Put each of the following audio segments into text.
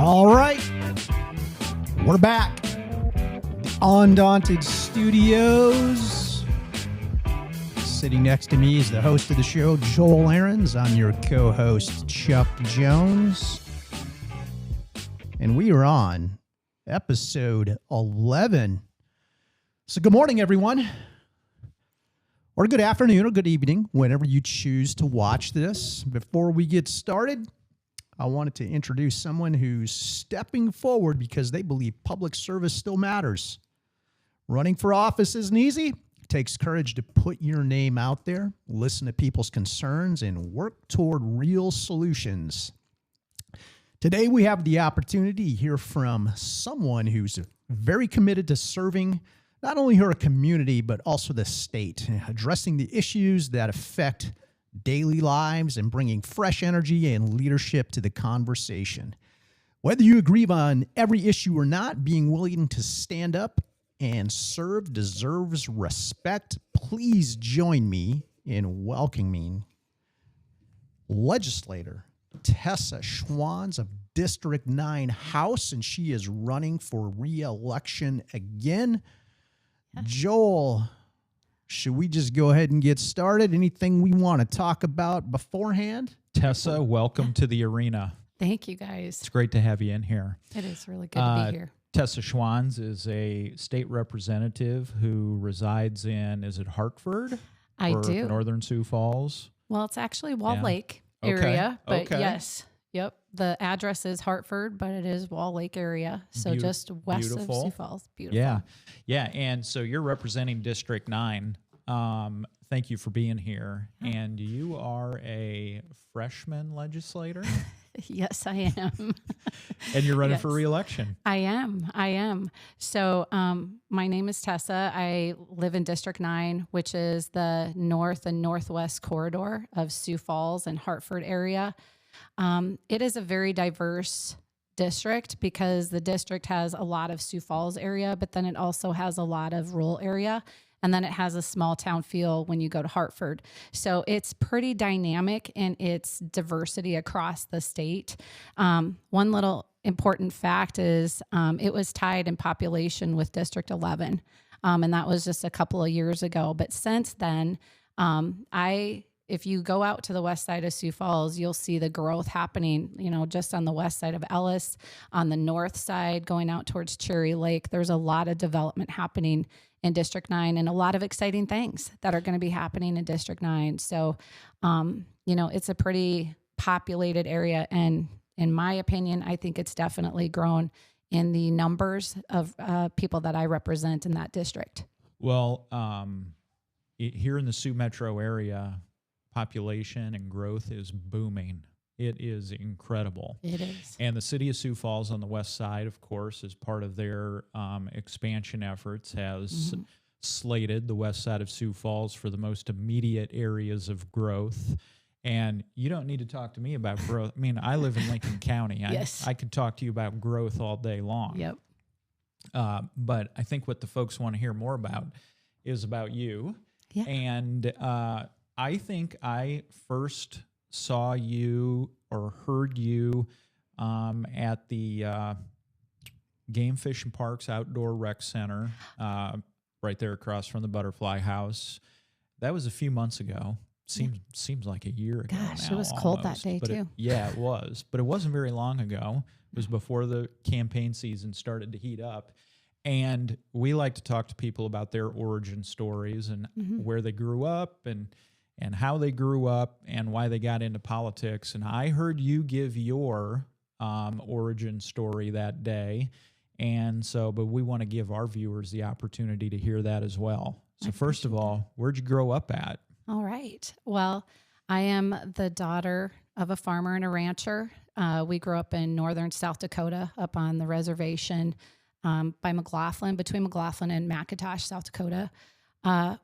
All right, we're back. Undaunted Studios. Sitting next to me is the host of the show, Joel Ahrens. I'm your co-host, Chuck Jones. And we are on episode 11. So good morning, everyone. Or good afternoon or good evening, whenever you choose to watch this. Before we get started, I wanted to introduce someone who's stepping forward because they believe public service still matters. Running for office isn't easy. It takes courage to put your name out there, listen to people's concerns, and work toward real solutions. Today, we have the opportunity to hear from someone who's very committed to serving not only her community, but also the state, addressing the issues that affect daily lives and bringing fresh energy and leadership to the conversation. Whether you agree on every issue or not, being willing to stand up and serve deserves respect. Please join me in welcoming legislator Tessa Schwanz of District 9 House, and she is running for re-election again. Joel, should we just go ahead and get started? Anything we want to talk about beforehand? Tessa, welcome to the arena. Thank you, guys. It's great to have you in here. It is really good to be here. Tessa Schwanz is a state representative who resides in, is it Hartford? I do. Northern Sioux Falls? Well, it's actually Wall Lake area, but yes. Yep. The address is Hartford, but it is Wall Lake area. So just west of Sioux Falls. Beautiful. Yeah. Yeah. And so you're representing District 9. Thank you for being here. And you are a freshman legislator? Yes, I am. And you're running for re-election. I am. So my name is Tessa. I live in District 9, which is the north and northwest corridor of Sioux Falls and Hartford area. It is a very diverse district because the district has a lot of Sioux Falls area, but then it also has a lot of rural area. And then it has a small town feel when you go to Hartford. So it's pretty dynamic in its diversity across the state. One little important fact is it was tied in population with District 11. And that was just a couple of years ago. But since then, if you go out to the west side of Sioux Falls, you'll see the growth happening, just on the west side of Ellis, on the north side, going out towards Cherry Lake. There's a lot of development happening in District 9 and a lot of exciting things that are going to be happening in District 9. So, it's a pretty populated area. And in my opinion, I think it's definitely grown in the numbers of people that I represent in that district. Well, here in the Sioux Metro area, population and growth is booming. It is incredible. It is. And the city of Sioux Falls on the west side, of course, as part of their expansion efforts, has slated the west side of Sioux Falls for the most immediate areas of growth. And you don't need to talk to me about growth. I mean, I live in Lincoln County. Yes. I could talk to you about growth all day long. Yep. But I think what the folks want to hear more about is about you. Yeah. And I think I first saw you or heard you at the Game Fish and Parks Outdoor Rec Center, right there across from the Butterfly House. That was a few months ago. Seems like a year ago. Gosh, now, it was cold almost. that day too. It was, but it wasn't very long ago. It was before the campaign season started to heat up. And we like to talk to people about their origin stories and where they grew up and how they grew up and why they got into politics. And I heard you give your origin story that day. And so, but we want to give our viewers the opportunity to hear that as well. So first of all, where'd you grow up at? All right. Well, I am the daughter of a farmer and a rancher. We grew up in northern South Dakota up on the reservation by McLaughlin, between McLaughlin and McIntosh, South Dakota.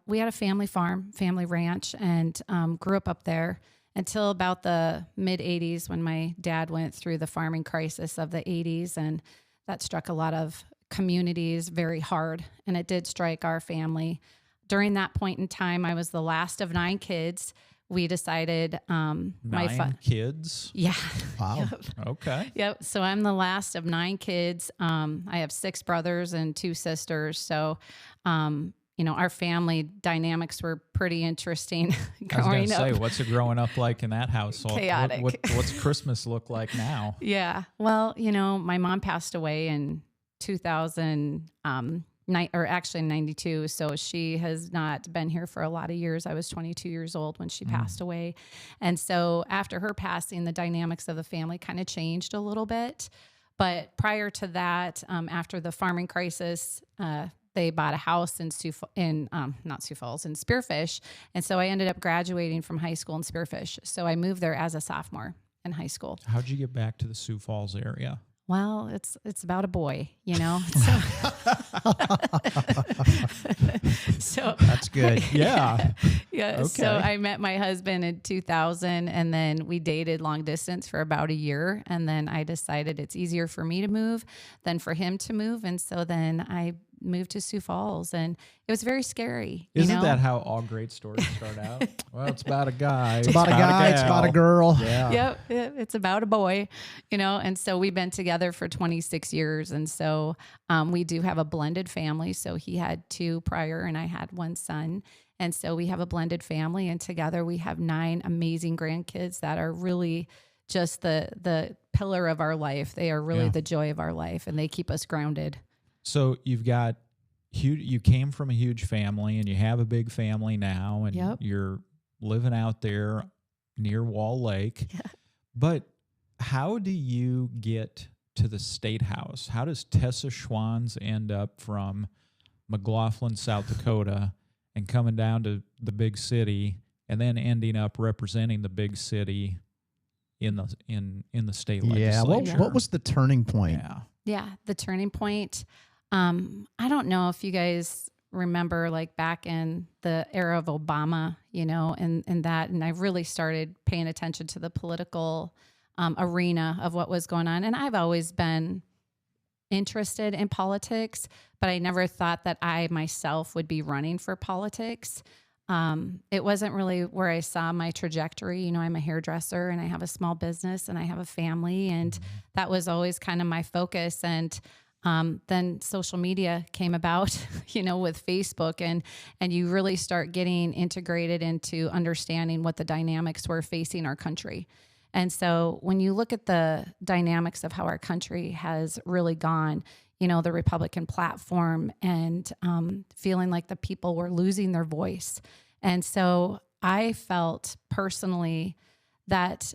We had a family farm, family ranch, and grew up there until about the mid-'80s when my dad went through the farming crisis of the '80s, and that struck a lot of communities very hard, and it did strike our family. During that point in time, I was the last of 9 kids. we decided, Nine kids. Yeah. Wow. Okay. Yep. So I'm the last of 9 kids. I have 6 brothers and 2 sisters. So, our family dynamics were pretty interesting I was growing going to say, up. what's it growing up like in that household? Chaotic. What's Christmas look like now? Yeah. Well, my mom passed away in 92. So she has not been here for a lot of years. I was 22 years old when she passed away. And so after her passing, the dynamics of the family kind of changed a little bit. But prior to that, after the farming crisis, they bought a house in not Sioux Falls, in Spearfish. And so I ended up graduating from high school in Spearfish. So I moved there as a sophomore in high school. How'd you get back to the Sioux Falls area? Well, it's about a boy, So That's good. Yeah. yeah. Okay. So I met my husband in 2000, and then we dated long distance for about a year. And then I decided it's easier for me to move than for him to move. And so then I moved to Sioux Falls, and it was very scary. Isn't that how all great stories start out? Well, it's about a guy. It's about a guy. It's about a girl. Yeah. Yep, it's about a boy, and so we've been together for 26 years. And so we do have a blended family. So he had 2 prior and I had 1 son. And so we have a blended family, and together we have 9 amazing grandkids that are really just the pillar of our life. They are really the joy of our life, and they keep us grounded. So you came from a huge family, and you have a big family now, and Yep. you're living out there near Wall Lake. Yeah. But how do you get to the State House? How does Tessa Schwanz end up from McLaughlin, South Dakota, and coming down to the big city, and then ending up representing the big city in the state Yeah. legislature? What was the turning point? Yeah. Yeah, the turning point. I don't know if you guys remember, like back in the era of Obama, and I really started paying attention to the political arena of what was going on. And I've always been interested in politics, but I never thought that I myself would be running for politics. It wasn't really where I saw my trajectory. I'm a hairdresser, and I have a small business, and I have a family, and that was always kind of my focus. And then social media came about, with Facebook, and you really start getting integrated into understanding what the dynamics were facing our country. And so when you look at the dynamics of how our country has really gone, the Republican platform, and feeling like the people were losing their voice. And so I felt personally that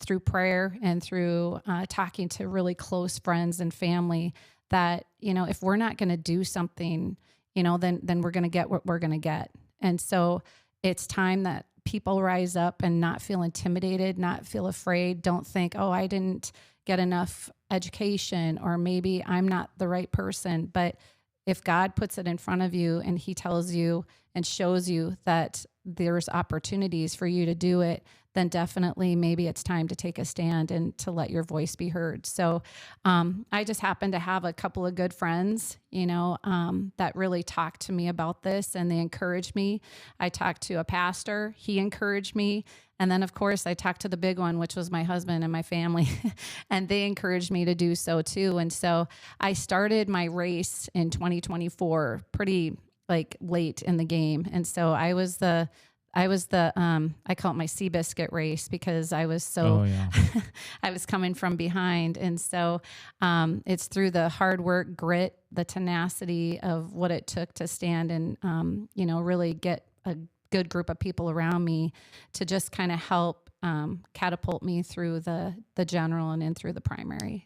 through prayer and through talking to really close friends and family, that, if we're not going to do something, then we're going to get what we're going to get. And so it's time that people rise up and not feel intimidated, not feel afraid. Don't think, oh, I didn't get enough education, or maybe I'm not the right person. But if God puts it in front of you and he tells you and shows you that there's opportunities for you to do it, then definitely maybe it's time to take a stand and to let your voice be heard. So I just happen to have a couple of good friends, that really talked to me about this, and they encouraged me. I talked to a pastor. He encouraged me. And then, of course, I talked to the big one, which was my husband and my family, and they encouraged me to do so too. And so I started my race in 2024 pretty late in the game. And so I was the I call it my Seabiscuit race, because I was I was coming from behind. And so it's through the hard work, grit, the tenacity of what it took to stand and, really get a good group of people around me to just kind of help catapult me through the general and in through the primary.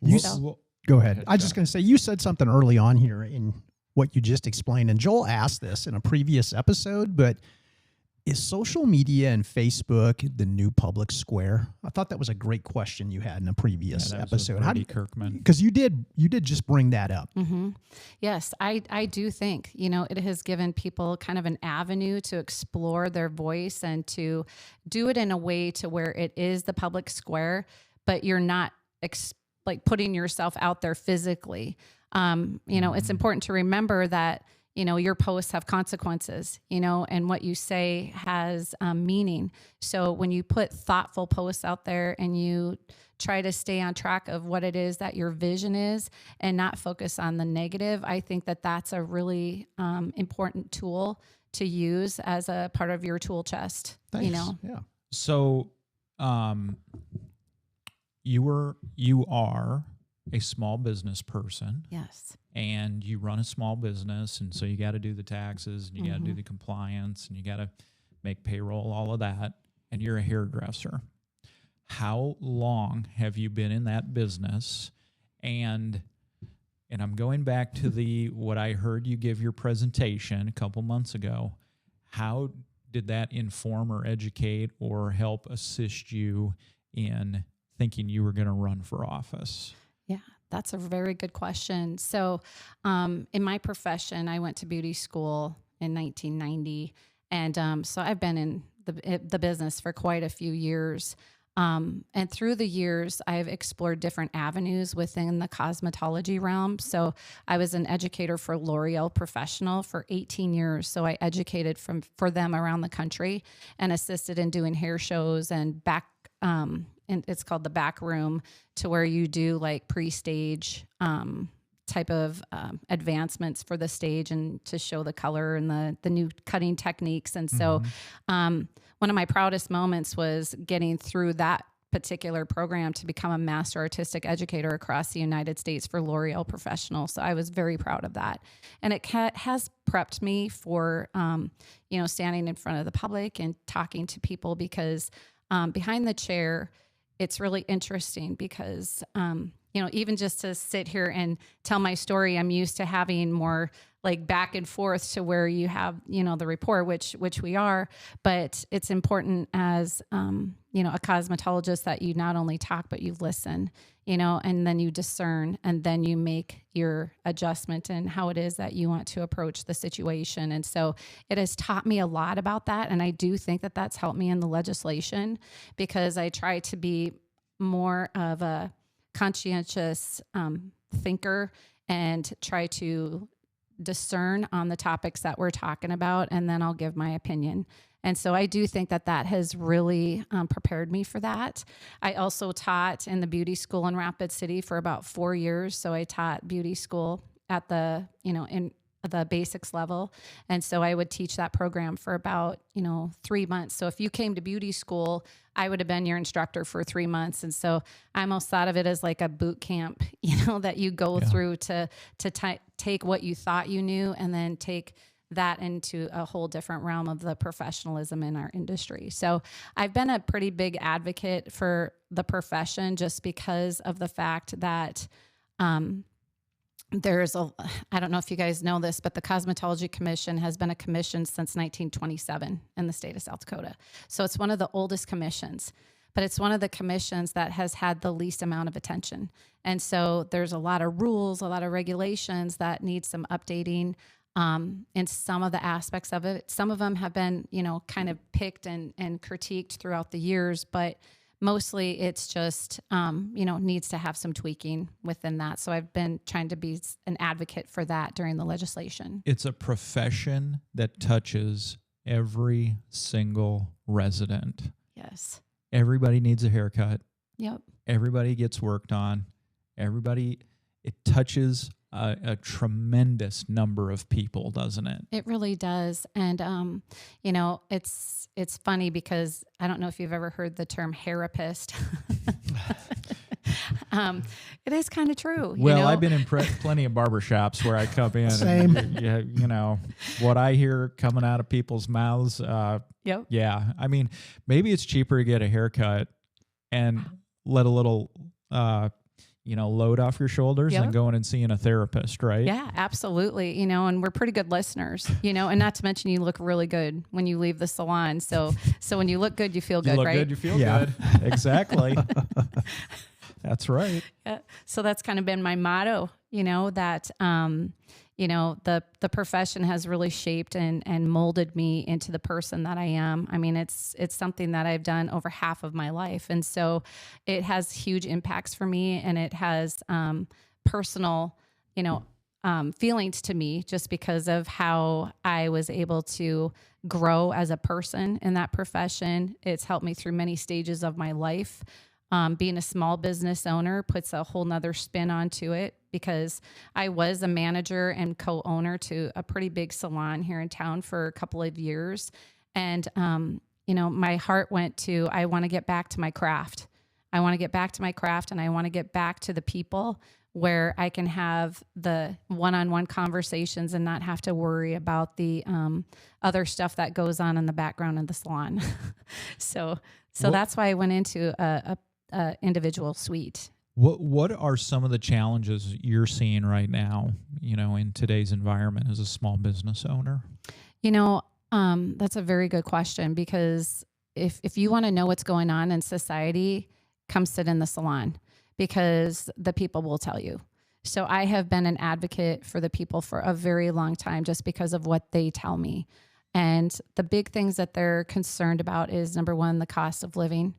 Go ahead. I was just going to say, you said something early on here in what you just explained, and Joel asked this in a previous episode, but is social media and Facebook the new public square? I thought that was a great question you had in a previous episode. How do you, Kirkman? Because you did just bring that up. Mm-hmm. Yes, I do think, it has given people kind of an avenue to explore their voice and to do it in a way to where it is the public square, but you're not putting yourself out there physically. It's important to remember that, your posts have consequences, and what you say has meaning. So when you put thoughtful posts out there and you try to stay on track of what it is that your vision is and not focus on the negative, I think that that's a really important tool to use as a part of your tool chest. Thanks. Yeah. So, you are a small business person. Yes. And you run a small business, and so you got to do the taxes, and you got to do the compliance, and you got to make payroll, all of that. And you're a hairdresser. How long have you been in that business? And I'm going back to what I heard you give your presentation a couple months ago. How did that inform or educate or help assist you in thinking you were going to run for office? Yeah, that's a very good question. So in my profession, I went to beauty school in 1990. And so I've been in the business for quite a few years. And through the years, I've explored different avenues within the cosmetology realm. So I was an educator for L'Oreal Professional for 18 years. So I educated for them around the country and assisted in doing hair shows and and it's called the back room, to where you do like pre-stage type of advancements for the stage and to show the color and the new cutting techniques. And so one of my proudest moments was getting through that particular program to become a master artistic educator across the United States for L'Oreal Professional. So I was very proud of that. And it has prepped me for, standing in front of the public and talking to people, because behind the chair, it's really interesting because, even just to sit here and tell my story, I'm used to having more like back and forth to where you have, the rapport, which we are, but it's important as, a cosmetologist that you not only talk, but you listen, and then you discern, and then you make your adjustment and how it is that you want to approach the situation. And so it has taught me a lot about that. And I do think that that's helped me in the legislation, because I try to be more of a conscientious thinker and try to discern on the topics that we're talking about, and then I'll give my opinion. And so I do think that that has really prepared me for that. I also taught in the beauty school in Rapid City for about 4 years. So I taught beauty school at the, in the basics level. And so I would teach that program for about, 3 months. So if you came to beauty school, I would have been your instructor for 3 months. And so I almost thought of it as like a boot camp, that you go through to take what you thought you knew and then take that into a whole different realm of the professionalism in our industry. So I've been a pretty big advocate for the profession, just because of the fact that, I don't know if you guys know this, but the Cosmetology Commission has been a commission since 1927 in the state of South Dakota. So it's one of the oldest commissions, but it's one of the commissions that has had the least amount of attention. And so there's a lot of rules, a lot of regulations that need some updating in some of the aspects of it. Some of them have been, kind of picked and critiqued throughout the years, but mostly it's just, needs to have some tweaking within that. So I've been trying to be an advocate for that during the legislation. It's a profession that touches every single resident. Yes. Everybody needs a haircut. Yep. Everybody gets worked on. It touches a tremendous number of people, doesn't it? It really does. And, it's funny because I don't know if you've ever heard the term hairapist. It is kind of true. Well, I've been in plenty of barbershops where I come in. Same. And, what I hear coming out of people's mouths. Yep. Yeah. I mean, maybe it's cheaper to get a haircut and let a little, load off your shoulders than going and seeing a therapist, right? Yeah, absolutely. And we're pretty good listeners, and not to mention you look really good when you leave the salon. So when you look good, you feel good, you look right? Good, you feel good. Exactly. That's right. Yeah. So that's kind of been my motto, that, the profession has really shaped and molded me into the person that I am. I mean, it's something that I've done over half of my life. And so it has huge impacts for me, and it has, personal, feelings to me just because of how I was able to grow as a person in that profession. It's helped me through many stages of my life. Being a small business owner puts a whole nother spin onto it because I was a manager and co-owner to a pretty big salon here in town for a couple of years. And, my heart went to, I want to get back to my craft. I want to get back to my craft, and I want to get back to the people where I can have the one-on-one conversations and not have to worry about the other stuff that goes on in the background of the salon. So that's why I went into a individual suite. What are some of the challenges you're seeing right now, in today's environment as a small business owner? That's a very good question, because if you want to know what's going on in society, come sit in the salon, because the people will tell you. So I have been an advocate for the people for a very long time just because of what they tell me. And the big things that they're concerned about is, number one, the cost of living.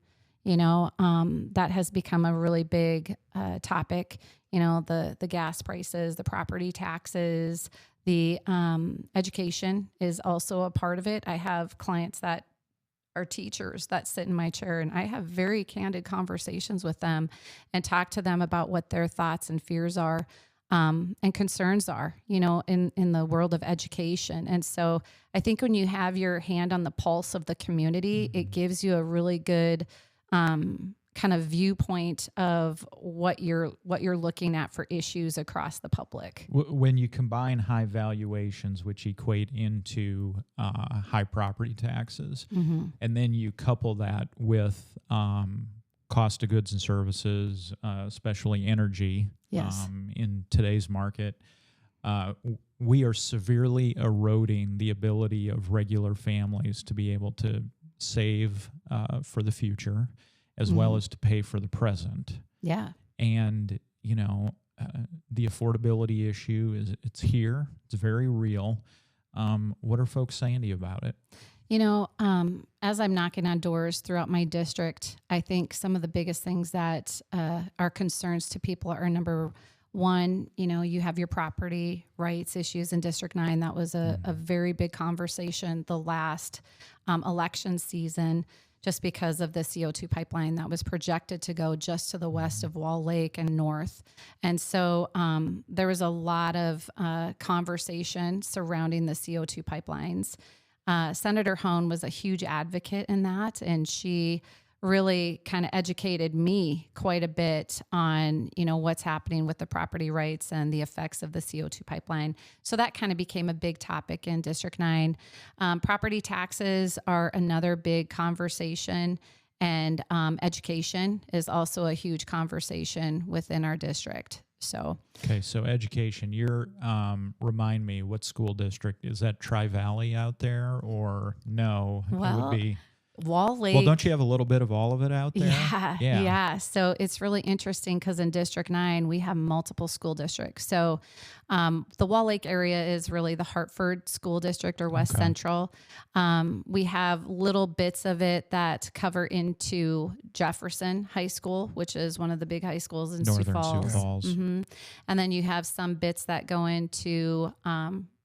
That has become a really big topic. The gas prices, the property taxes, the education is also a part of it. I have clients that are teachers that sit in my chair, and I have very candid conversations with them and talk to them about what their thoughts and fears are and concerns are, in the world of education. And so I think when you have your hand on the pulse of the community, it gives you a really good kind of viewpoint of what you're looking at for issues across the public. When you combine high valuations, which equate into high property taxes, and then you couple that with cost of goods and services, especially energy, yes. In today's market, we are severely eroding the ability of regular families to be able to save for the future, as well as to pay for the present. Yeah. And, the affordability issue it's here. It's very real. What are folks saying to you about it? As I'm knocking on doors throughout my district, I think some of the biggest things that are concerns to people are, number one, you have your property rights issues in District 9. That was a very big conversation the last election season, just because of the CO2 pipeline that was projected to go just to the west of Wall Lake and north. And so there was a lot of conversation surrounding the CO2 pipelines. Senator Hone was a huge advocate in that, and she really kind of educated me quite a bit on, what's happening with the property rights and the effects of the CO2 pipeline. So that kind of became a big topic in District 9. Property taxes are another big conversation, and education is also a huge conversation within our district. So education. You're remind me, what school district is that? Tri-Valley out there, or no? Well, it would be Wall Lake. Well, don't you have a little bit of all of it out there? Yeah. So it's really interesting because in District 9, we have multiple school districts. So the Wall Lake area is really the Hartford School District, or West Central. We have little bits of it that cover into Jefferson High School, which is one of the big high schools in Sioux Falls. And then you have some bits that go into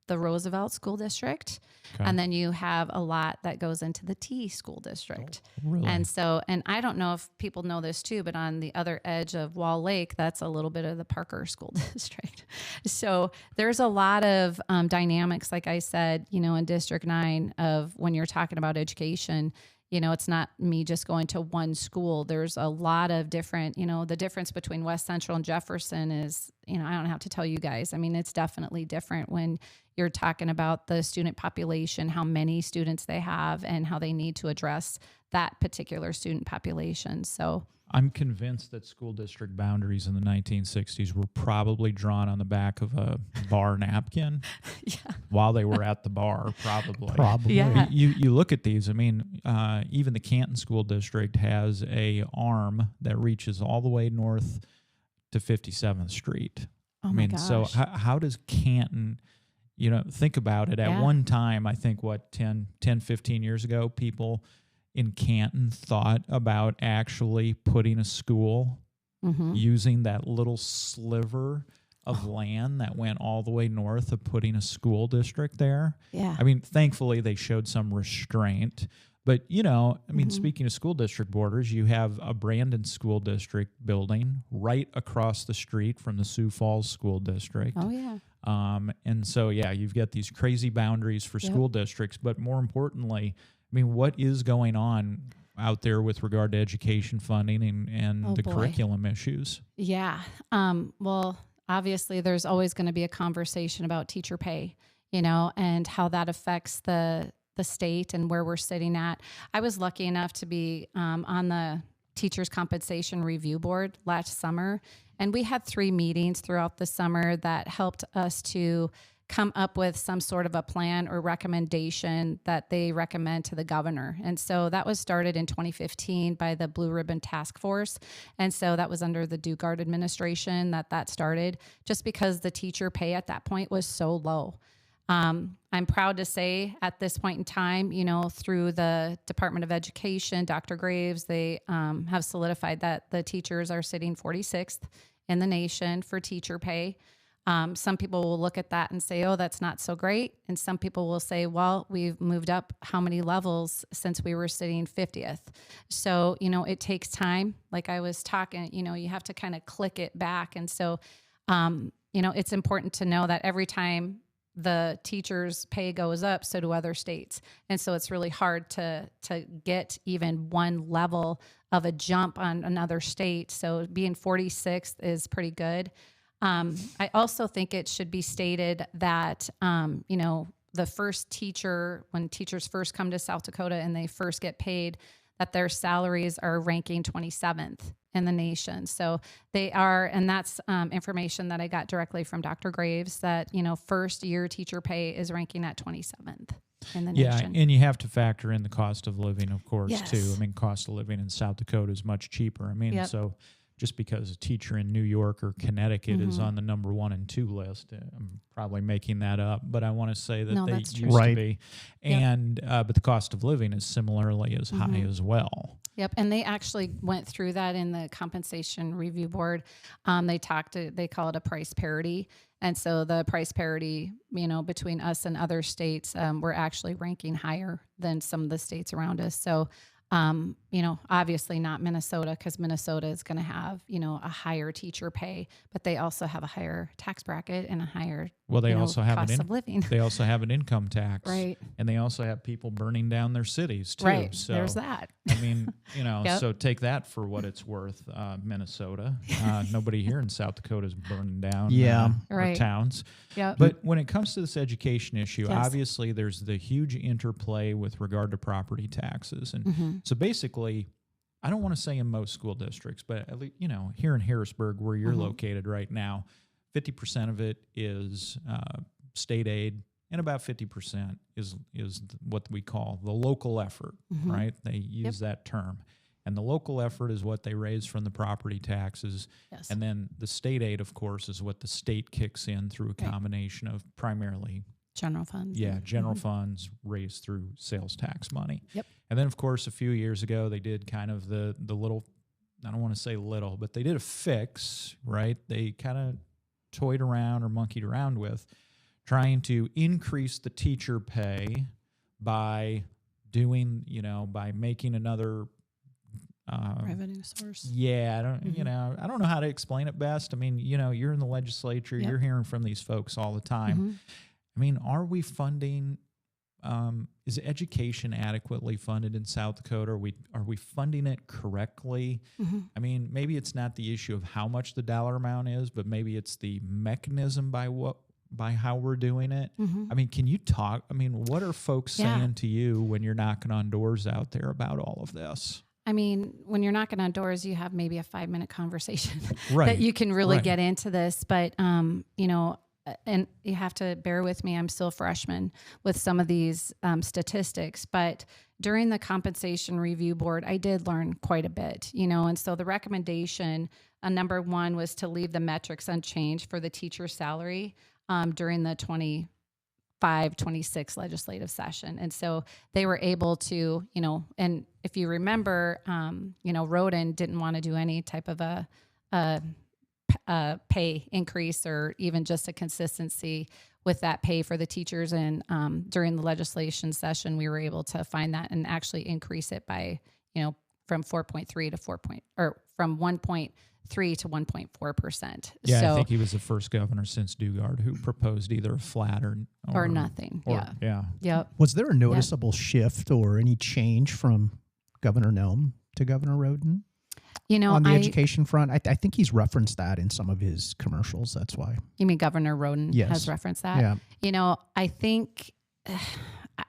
the Roosevelt School District. And then you have a lot that goes into the T School District. Oh, really? And I don't know if people know this too, but on the other edge of Wall Lake, that's a little bit of the Parker School District. So there's a lot of dynamics, like I said, in District 9 of when you're talking about education. It's not me just going to one school. There's a lot of different, the difference between West Central and Jefferson is, I don't have to tell you guys. I mean, it's definitely different when you're talking about the student population, how many students they have, and how they need to address that particular student population. So I'm convinced that school district boundaries in the 1960s were probably drawn on the back of a bar napkin while they were at the bar, probably. Yeah. You look at these, I mean, even the Canton School District has a arm that reaches all the way north to 57th Street. Oh my gosh. So how does Canton, think about it. At one time, I think, 10, 15 years ago, people in Canton thought about actually putting a school using that little sliver of land that went all the way north of putting a school district there. Yeah. I mean, thankfully they showed some restraint. But, speaking of school district borders, you have a Brandon School District building right across the street from the Sioux Falls School District. Oh, yeah. And so, you've got these crazy boundaries for school districts. But more importantly, what is going on out there with regard to education funding and the curriculum issues? Yeah. Well, obviously, there's always going to be a conversation about teacher pay, and how that affects the state and where we're sitting at. I was lucky enough to be on the Teachers Compensation Review Board last summer, and we had 3 meetings throughout the summer that helped us to come up with some sort of a plan or recommendation that they recommend to the governor. And so that was started in 2015 by the Blue Ribbon Task Force. And so that was under the Dugard administration that started, just because the teacher pay at that point was so low. I'm proud to say at this point in time, through the Department of Education, Dr. Graves, they have solidified that the teachers are sitting 46th in the nation for teacher pay. Some people will look at that and say, oh, that's not so great. And some people will say, well, we've moved up how many levels since we were sitting 50th. So, it takes time. Like I was talking, you have to kind of click it back. And so, it's important to know that every time the teachers' pay goes up, so do other states. And so it's really hard to get even one level of a jump on another state. So being 46th is pretty good. I also think it should be stated that, the first teacher, when teachers first come to South Dakota and they first get paid, that their salaries are ranking 27th in the nation. So they are, and that's information that I got directly from Dr. Graves, that, first year teacher pay is ranking at 27th in the nation. Yeah, and you have to factor in the cost of living, of course, Yes. too. Cost of living in South Dakota is much cheaper. Yep. So just because a teacher in New York or Connecticut is on the number 1 and 2 list, I'm probably making that up, but I want to say that they that's used true. to be. And but the cost of living is similarly as high as well. Yep, and they actually went through that in the Compensation Review Board. They call it a price parity. And so the price parity, between us and other states, we're actually ranking higher than some of the states around us. So obviously not Minnesota, because Minnesota is going to have, a higher teacher pay, but they also have a higher tax bracket and a higher they also have cost of living. They also have an income tax, Right. And they also have people burning down their cities too. Right. So There's that. Yep. So take that for what it's worth, Minnesota. Nobody here in South Dakota is burning down our Right. towns. Yep. But when it comes to this education issue, Yes. obviously there's the huge interplay with regard to property taxes. And so basically, I don't want to say in most school districts, but at least, here in Harrisburg, where you're located right now, 50% of it is state aid, and about 50% is what we call the local effort, right? They use that term. And the local effort is what they raise from the property taxes. Yes. And then the state aid, of course, is what the state kicks in through a combination of primarily General funds. Yeah, general funds raised through sales tax money. Yep. And then, of course, a few years ago, they did kind of the little, I don't want to say little, but they did a fix, right? They kind of toyed around or monkeyed around with trying to increase the teacher pay by doing, by making another Revenue source. Yeah, I don't know how to explain it best. You're in the legislature, you're hearing from these folks all the time. Are we funding, is education adequately funded in South Dakota? Are we funding it correctly? Maybe it's not the issue of how much the dollar amount is, but maybe it's the mechanism by how we're doing it. Can you talk? What are folks saying to you when you're knocking on doors out there about all of this? When you're knocking on doors, you have maybe a 5-minute conversation Right. that you can really get into this. But, and you have to bear with me, I'm still a freshman with some of these statistics. But during the Compensation Review Board, I did learn quite a bit, and so the recommendation, number 1, was to leave the metrics unchanged for the teacher salary during the 25-26 legislative session. And so they were able to, and if you remember, Roden didn't want to do any type of a pay increase or even just a consistency with that pay for the teachers. And during the legislation session, we were able to find that and actually increase it by, from 4.3 to from 1.3 to 1.4%. Yeah, so, I think he was the first governor since Dugard who proposed either a flat or nothing. Yeah. Yep. Was there a noticeable shift or any change from Governor Nome to Governor Roden? On the education front, I think he's referenced that in some of his commercials. That's why. You mean Governor Roden has referenced that? Yeah. I think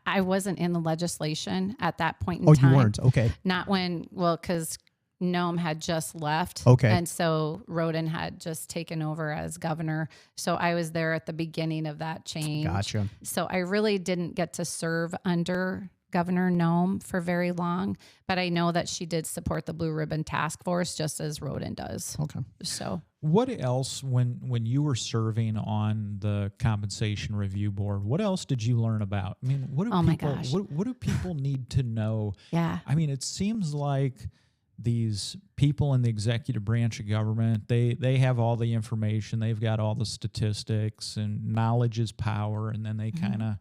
I wasn't in the legislation at that point in time. Oh, you weren't? Okay. Not because Nome had just left. Okay. And so Roden had just taken over as governor. So I was there at the beginning of that change. Gotcha. So I really didn't get to serve under Governor Nome for very long, but I know that she did support the Blue Ribbon Task Force just as Roden does. Okay. So what else, when you were serving on the Compensation Review Board, what else did you learn about? I mean, what do people need to know? Yeah. I mean, it seems like these people in the executive branch of government, they have all the information, they've got all the statistics, and knowledge is power, and then they kind of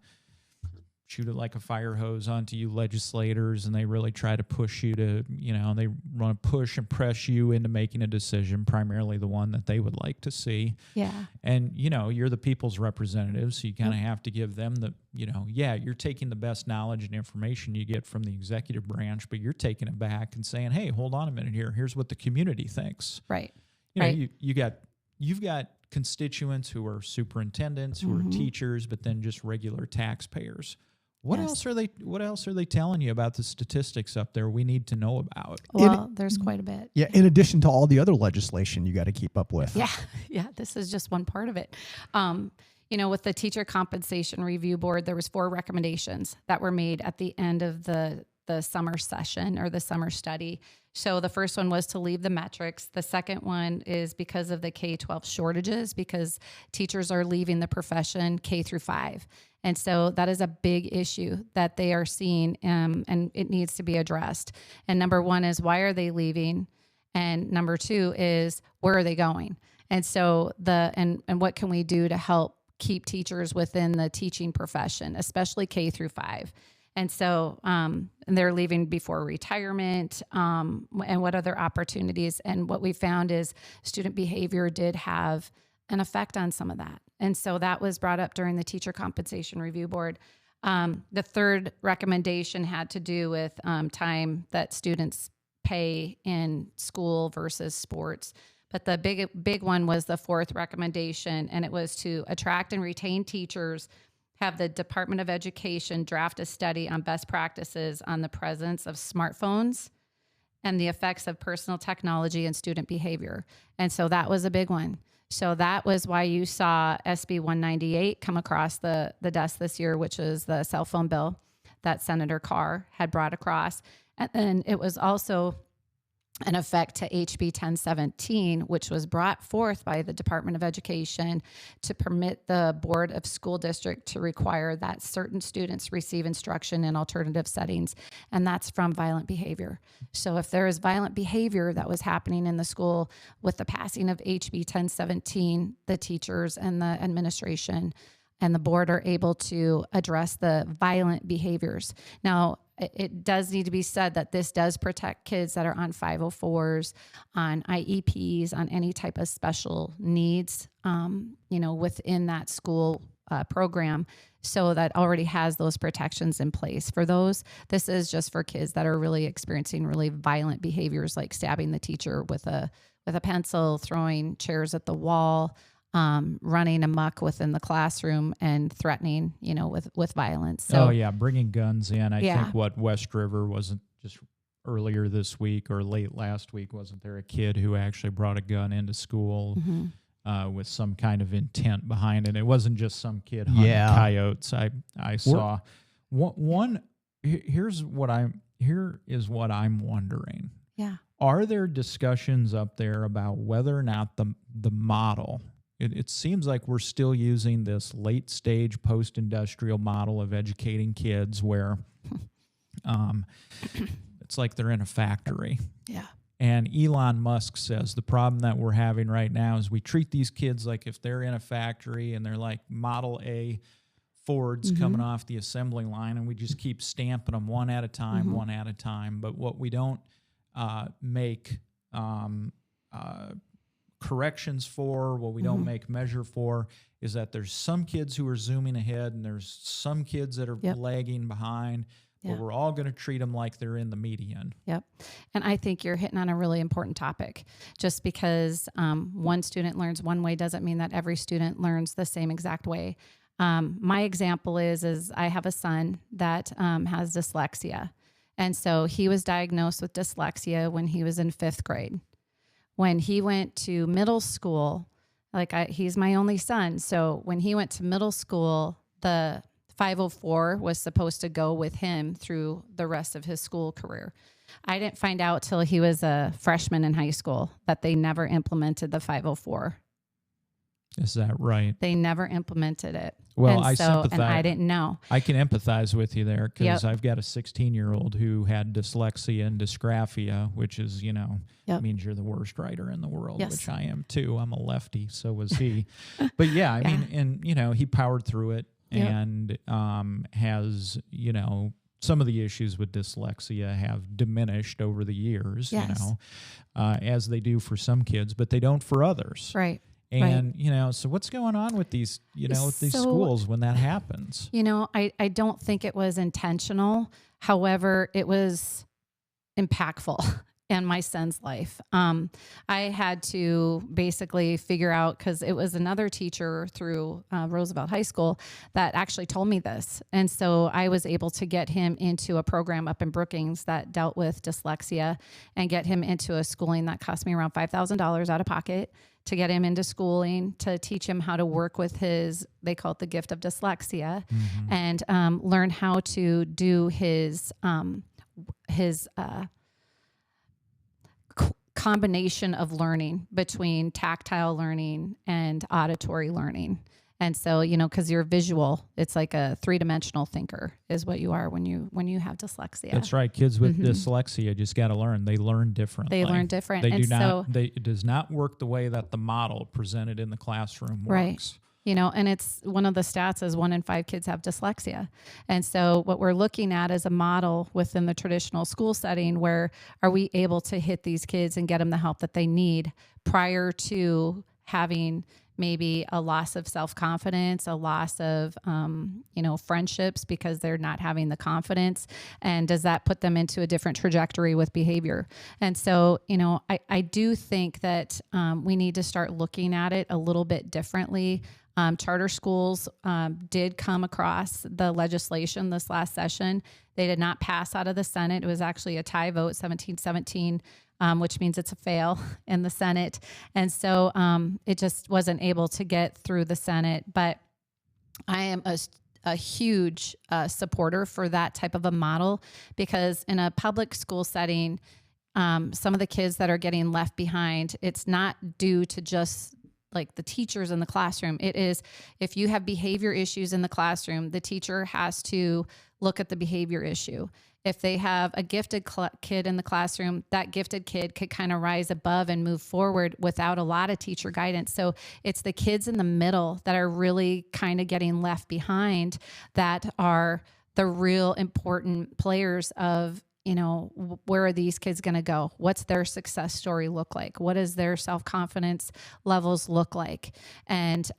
shoot it like a fire hose onto you legislators, and they really try to push you to, they want to push and press you into making a decision, primarily the one that they would like to see. Yeah. And, you're the people's representative, so you kind of have to give them the, you're taking the best knowledge and information you get from the executive branch, but you're taking it back and saying, hey, hold on a minute here. Here's what the community thinks. Right. You've got constituents who are superintendents, who are teachers, but then just regular taxpayers. What else are they telling you about the statistics up there we need to know about? Well, there's quite a bit. Yeah, in addition to all the other legislation you got to keep up with. Yeah, this is just one part of it. With the Teacher Compensation Review Board, there was 4 recommendations that were made at the end of the summer session or the summer study. So the first one was to leave the metrics. The second one is because of the K-12 shortages, because teachers are leaving the profession K through 5. And so that is a big issue that they are seeing, and it needs to be addressed. And number 1 is, why are they leaving? And number 2 is, where are they going? And so and what can we do to help keep teachers within the teaching profession, especially K through 5? And so and they're leaving before retirement, and what other opportunities. And what we found is student behavior did have an effect on some of that. And so that was brought up during the Teacher Compensation Review Board. The third recommendation had to do with time that students pay in school versus sports. But the big one was the fourth recommendation, and it was to attract and retain teachers, have the Department of Education draft a study on best practices on the presence of smartphones and the effects of personal technology and student behavior. And so that was a big one. So that was why you saw SB 198 come across the desk this year, which is the cell phone bill that Senator Carr had brought across. And then it was also an effect to HB 1017, which was brought forth by the Department of Education to permit the Board of School District to require that certain students receive instruction in alternative settings, and that's from violent behavior. So if there is violent behavior that was happening in the school with the passing of HB 1017, the teachers and the administration and the board are able to address the violent behaviors. Now, it does need to be said that this does protect kids that are on 504s, on IEPs, on any type of special needs, within that school program. So that already has those protections in place for those. This is just for kids that are really experiencing really violent behaviors, like stabbing the teacher with a pencil, throwing chairs at the wall, running amok within the classroom and threatening, with violence. So, bringing guns in. I think what West River wasn't just earlier this week or late last week, wasn't there a kid who actually brought a gun into school with some kind of intent behind it? It wasn't just some kid hunting coyotes. I saw one. Here is what I'm wondering. Yeah. Are there discussions up there about whether or not the model? It seems like we're still using this late stage post-industrial model of educating kids where it's like they're in a factory. Yeah. And Elon Musk says the problem that we're having right now is we treat these kids like if they're in a factory and they're like Model A Fords coming off the assembly line, and we just keep stamping them one at a time, one at a time. But what we don't make corrections for, what we don't make measure for, is that there's some kids who are zooming ahead and there's some kids that are lagging behind. But we're all going to treat them like they're in the median. Yep. And I think you're hitting on a really important topic. Just because one student learns one way doesn't mean that every student learns the same exact way. My example is I have a son that has dyslexia. And so he was diagnosed with dyslexia when he was in 5th grade. When he went to middle school, he's my only son. So when he went to middle school, the 504 was supposed to go with him through the rest of his school career. I didn't find out till he was a freshman in high school that they never implemented the 504. Is that right? They never implemented it. Well, I sympathize. And I didn't know. I can empathize with you there because I've got a 16-year-old who had dyslexia and dysgraphia, which is, means you're the worst writer in the world, which I am too. I'm a lefty, so was he. But I mean, and, he powered through it and has, some of the issues with dyslexia have diminished over the years, as they do for some kids, but they don't for others. Right. And, so what's going on with these, with these schools when that happens? I don't think it was intentional. However, it was impactful in my son's life. I had to basically figure out, because it was another teacher through Roosevelt High School that actually told me this. And so I was able to get him into a program up in Brookings that dealt with dyslexia and get him into a schooling that cost me around $5,000 out of pocket to get him into schooling, to teach him how to work with they call it the gift of dyslexia, and learn how to do his combination of learning between tactile learning and auditory learning. And so, because you're visual, it's like a 3-dimensional thinker is what you are when you have dyslexia. That's right. Kids with dyslexia just got to learn. They learn differently. They learn different. It does not work the way that the model presented in the classroom works. Right. And it's one of the stats is 1 in 5 kids have dyslexia. And so what we're looking at is a model within the traditional school setting where are we able to hit these kids and get them the help that they need prior to having maybe a loss of self-confidence, a loss of, friendships because they're not having the confidence. And does that put them into a different trajectory with behavior? And so, I do think that we need to start looking at it a little bit differently. Charter schools did come across the legislation this last session. They did not pass out of the Senate. It was actually a tie vote, 17-17. Which means it's a fail in the Senate. And so it just wasn't able to get through the Senate. But I am a huge supporter for that type of a model, because in a public school setting, some of the kids that are getting left behind, it's not due to just like the teachers in the classroom. It is, if you have behavior issues in the classroom, the teacher has to look at the behavior issue. If they have a gifted kid in the classroom, that gifted kid could kind of rise above and move forward without a lot of teacher guidance. So it's the kids in the middle that are really kind of getting left behind that are the real important players of, where are these kids going to go? What's their success story look like? What does their self-confidence levels look like? And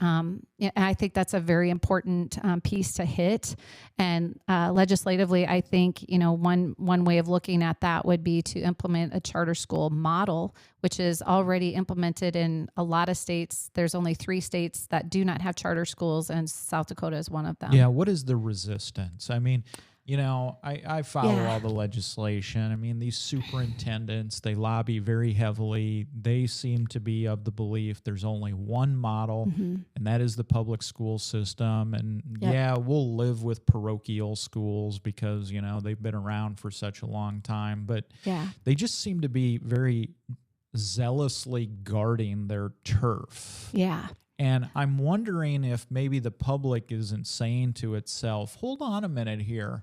I think that's a very important piece to hit. And legislatively, I think, one way of looking at that would be to implement a charter school model, which is already implemented in a lot of states. There's only 3 states that do not have charter schools, and South Dakota is one of them. Yeah. What is the resistance? I mean, I follow all the legislation. I mean, these superintendents, they lobby very heavily. They seem to be of the belief there's only one model, and that is the public school system. And we'll live with parochial schools because, they've been around for such a long time. But they just seem to be very zealously guarding their turf. Yeah. And I'm wondering if maybe the public isn't saying to itself, hold on a minute here.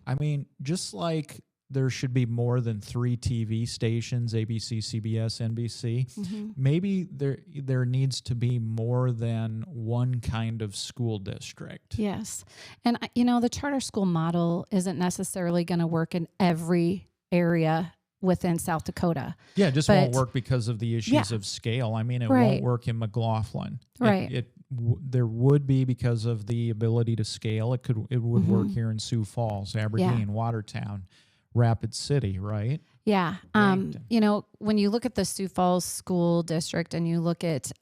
I mean, just like there should be more than 3 TV stations, ABC, CBS, NBC. Maybe there needs to be more than one kind of school district. Yes. And, the charter school model isn't necessarily going to work in every area within South Dakota. Yeah, it just won't work because of the issues of scale. I mean, it won't work in McLaughlin. Right. There would be because of the ability to scale. It would work here in Sioux Falls, Aberdeen, Watertown, Rapid City, right? Yeah. When you look at the Sioux Falls School District and you look at,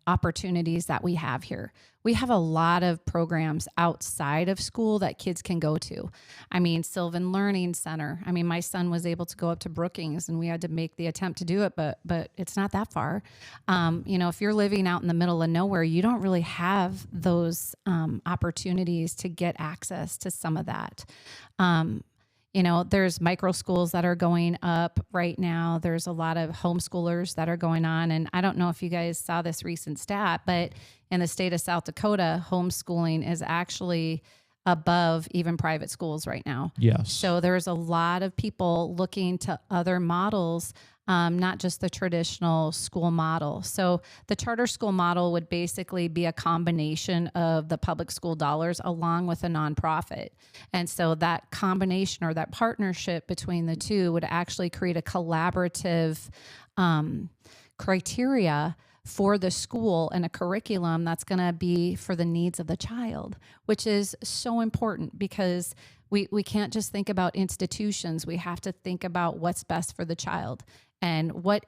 opportunities that we have here, we have a lot of programs outside of school that kids can go to. I mean, Sylvan Learning Center. I mean, my son was able to go up to Brookings and we had to make the attempt to do it, but it's not that far. If you're living out in the middle of nowhere, you don't really have those opportunities to get access to some of that. There's micro schools that are going up right now. There's a lot of homeschoolers that are going on. And I don't know if you guys saw this recent stat, but in the state of South Dakota, homeschooling is actually above even private schools right now. Yes. So there's a lot of people looking to other models, not just the traditional school model. So the charter school model would basically be a combination of the public school dollars along with a nonprofit. And so that combination or that partnership between the two would actually create a collaborative criteria for the school and a curriculum that's going to be for the needs of the child, which is so important because we can't just think about institutions. We have to think about what's best for the child and what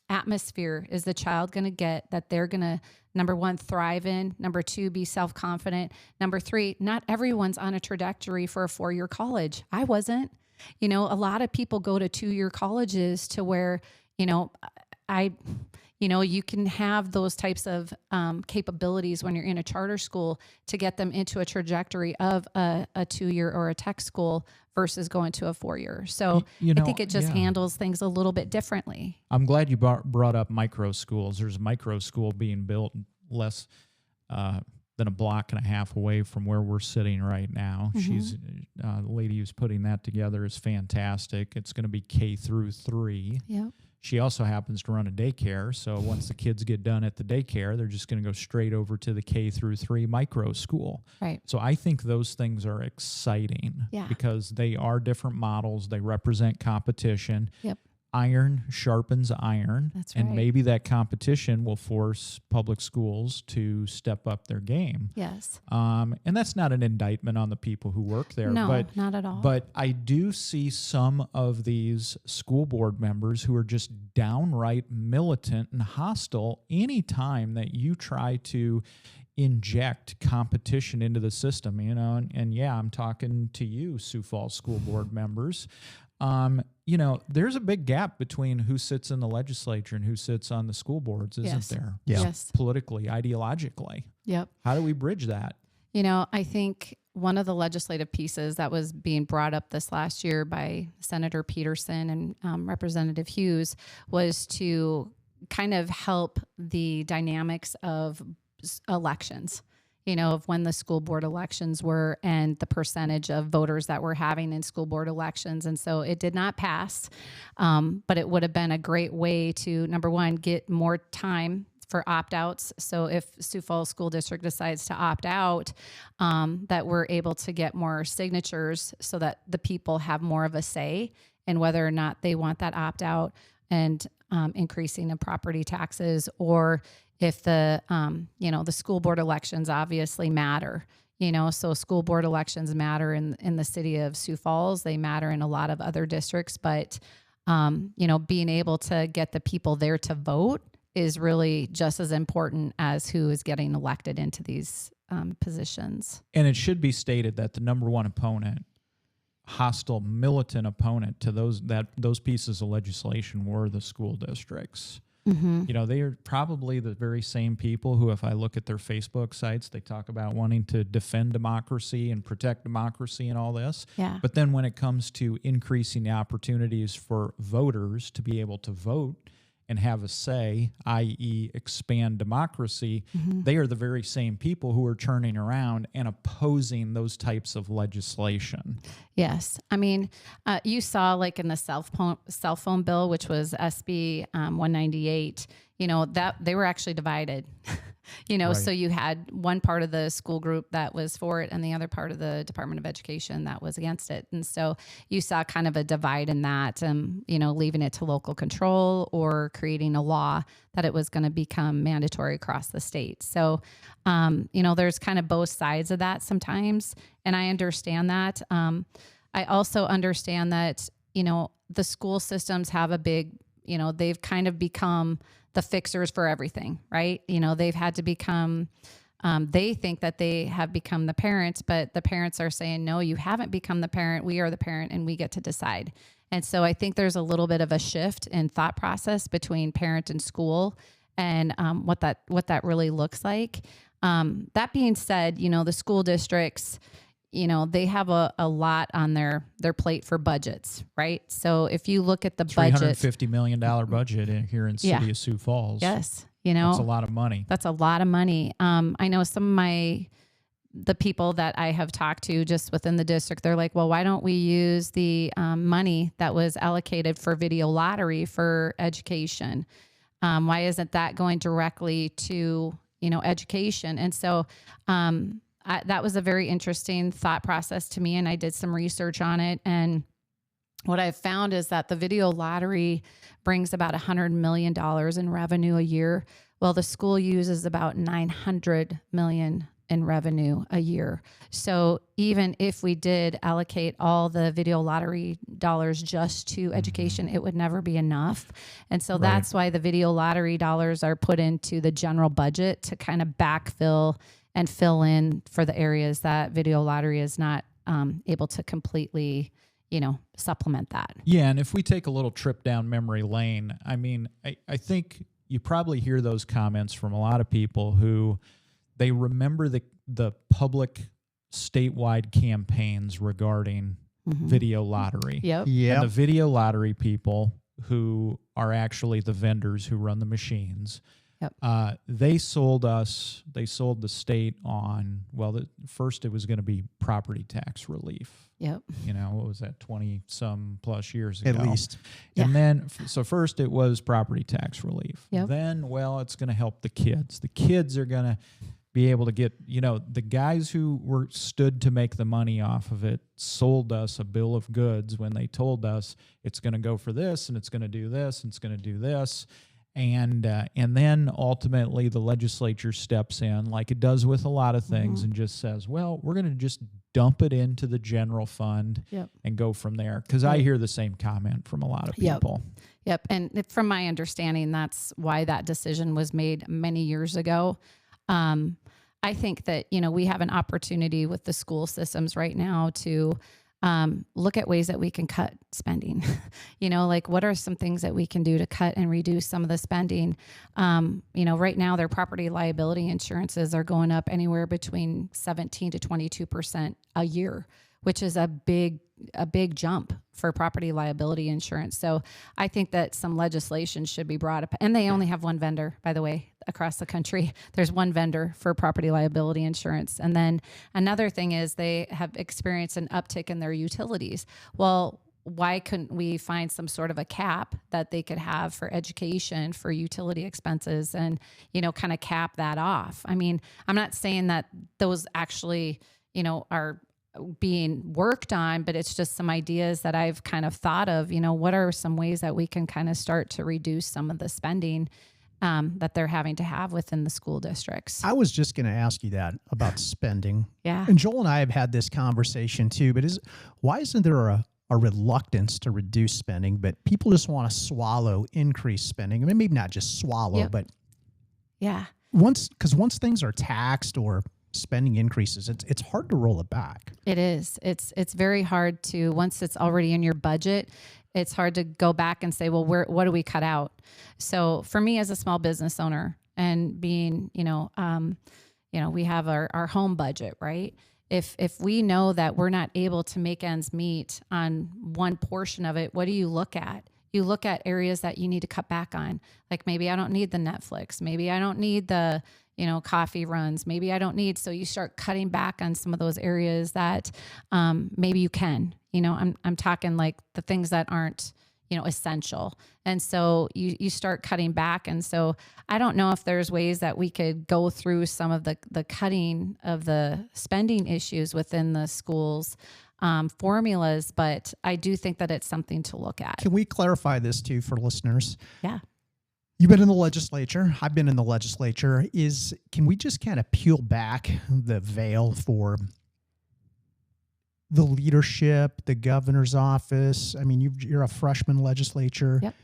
atmosphere is the child going to get that they're going to, number one, thrive in, number two, be self-confident, number three, not everyone's on a trajectory for a 4-year college. I wasn't. A lot of people go to 2-year colleges to where, you can have those types of capabilities when you're in a charter school to get them into a trajectory of a 2-year or a tech school versus going to a 4-year. So I think it just handles things a little bit differently. I'm glad you brought up micro schools. There's a micro school being built less than a block and a half away from where we're sitting right now. She's the lady who's putting that together is fantastic. It's going to be K through 3. Yep. She also happens to run a daycare, so once the kids get done at the daycare, they're just going to go straight over to the K through 3 micro school. Right. So I think those things are exciting because they are different models. They represent competition. Yep. Iron sharpens iron. That's and right. maybe that competition will force public schools to step up their game. Yes. And that's not an indictment on the people who work there. No, not at all. But I do see some of these school board members who are just downright militant and hostile anytime that you try to inject competition into the system, and I'm talking to you, Sioux Falls school board members. There's a big gap between who sits in the legislature and who sits on the school boards, isn't there? Yeah. Yes. Politically, ideologically. Yep. How do we bridge that? I think one of the legislative pieces that was being brought up this last year by Senator Peterson and Representative Hughes was to kind of help the dynamics of elections. Of when the school board elections were and the percentage of voters that we're having in school board elections. And so it did not pass, but it would have been a great way to, number one, get more time for opt-outs. So if Sioux Falls School District decides to opt out, that we're able to get more signatures so that the people have more of a say in whether or not they want that opt-out and increasing the property taxes, or if the school board elections obviously matter, so school board elections matter in the city of Sioux Falls. They matter in a lot of other districts, but, being able to get the people there to vote is really just as important as who is getting elected into these positions. And it should be stated that the number one opponent, hostile, militant opponent to those pieces of legislation were the school districts. Mm-hmm. They are probably the very same people who, if I look at their Facebook sites, they talk about wanting to defend democracy and protect democracy and all this. Yeah. But then when it comes to increasing the opportunities for voters to be able to vote and have a say, i.e. expand democracy, they are the very same people who are turning around and opposing those types of legislation. Yes. I mean, you saw like in the cell phone bill, which was SB 198, that they were actually divided. Right. So you had one part of the school group that was for it and the other part of the Department of Education that was against it. And so you saw kind of a divide in that, leaving it to local control or creating a law that it was going to become mandatory across the state. So, there's kind of both sides of that sometimes. And I understand that. I also understand that, the school systems have a big, they've kind of become the fixers for everything, right? They've had to become, they think that they have become the parents, but the parents are saying, no, you haven't become the parent. We are the parent and we get to decide. And so I think there's a little bit of a shift in thought process between parent and school and what that really looks like. That being said, the school districts, they have a lot on their plate for budgets, right? So if you look at the budget, $350 million budget here in City of Sioux Falls. Yes. That's a lot of money. That's a lot of money. I know some of the people that I have talked to just within the district, they're like, well, why don't we use the money that was allocated for video lottery for education? Why isn't that going directly to, education? And so, that was a very interesting thought process to me, and I did some research on it. And what I've found is that the video lottery brings about $100 million in revenue a year. Well, the school uses about $900 million in revenue a year. So even if we did allocate all the video lottery dollars just to education, it would never be enough. And so that's why the video lottery dollars are put into the general budget to kind of backfill and fill in for the areas that video lottery is not able to completely, supplement that. Yeah, and if we take a little trip down memory lane, I mean, I think you probably hear those comments from a lot of people who they remember the public statewide campaigns regarding video lottery. Yep. And the video lottery people who are actually the vendors who run the machines, they sold the state on, first it was going to be property tax relief. Yep. What was that, 20 some plus years ago? At least. And then, so first it was property tax relief. Yep. Then, it's going to help the kids. The kids are going to be able to get, the guys who stood to make the money off of it sold us a bill of goods when they told us it's going to go for this and it's going to do this and it's going to do this. And then ultimately the legislature steps in like it does with a lot of things and just says, well, we're going to just dump it into the general fund and go from there. Because I hear the same comment from a lot of people. Yep. And from my understanding, that's why that decision was made many years ago. I think that, we have an opportunity with the school systems right now to look at ways that we can cut spending. Like what are some things that we can do to cut and reduce some of the spending? Right now their property liability insurances are going up anywhere between 17 to 22% a year, which is a big jump for property liability insurance. So I think that some legislation should be brought up. And they only have one vendor, by the way, across the country. There's one vendor for property liability insurance. And then another thing is they have experienced an uptick in their utilities. Well, why couldn't we find some sort of a cap that they could have for education, for utility expenses, and, kind of cap that off? I mean, I'm not saying that those actually, are being worked on, but it's just some ideas that I've kind of thought of, what are some ways that we can kind of start to reduce some of the spending that they're having to have within the school districts. I was just going to ask you that about spending. Yeah. And Joel and I have had this conversation too, but why isn't there a reluctance to reduce spending, but people just want to swallow increased spending? I mean, maybe not just swallow, but once things are taxed or spending increases, it's hard to roll it back. It is. It's very hard to, once it's already in your budget, it's hard to go back and say, well, what do we cut out? So for me as a small business owner and being, we have our home budget, right? If we know that we're not able to make ends meet on one portion of it, what do you look at? You look at areas that you need to cut back on. Like maybe I don't need the Netflix. Maybe I don't need the, coffee runs. Maybe I don't need, so you start cutting back on some of those areas that maybe you can, I'm talking like the things that aren't, essential. And so you start cutting back. And so I don't know if there's ways that we could go through some of the cutting of the spending issues within the schools formulas, but I do think that it's something to look at. Can we clarify this too for listeners? Yeah. You've been in the legislature. I've been in the legislature. Can we just kind of peel back the veil for the leadership, the governor's office? I mean, you're a freshman legislature. Yep.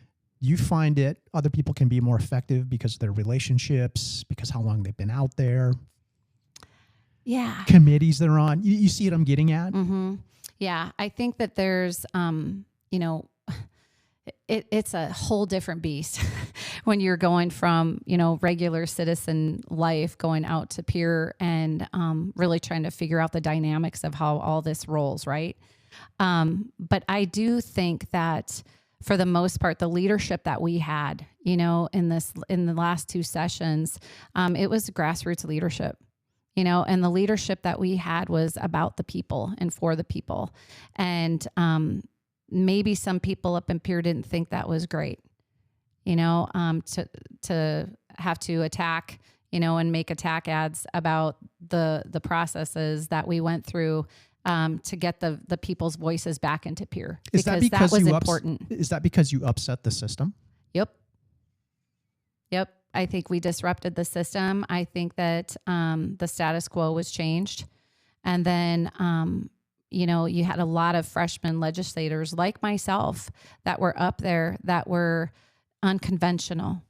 You find it other people can be more effective because of their relationships, because how long they've been out there. Yeah. Committees they're on. You see what I'm getting at? Mm-hmm. Yeah. I think that there's, it's a whole different beast when you're going from, regular citizen life going out to peer and really trying to figure out the dynamics of how all this rolls, right? But I do think that for the most part, the leadership that we had, in the last two sessions, it was grassroots leadership. And the leadership that we had was about the people and for the people. And maybe some people up in Pierre didn't think that was great, to have to attack, and make attack ads about the processes that we went through to get the people's voices back into Pierre. Is that because that was important. Is that because you upset the system? Yep. I think we disrupted the system. I think that the status quo was changed. And then, you had a lot of freshman legislators like myself that were up there that were unconventional.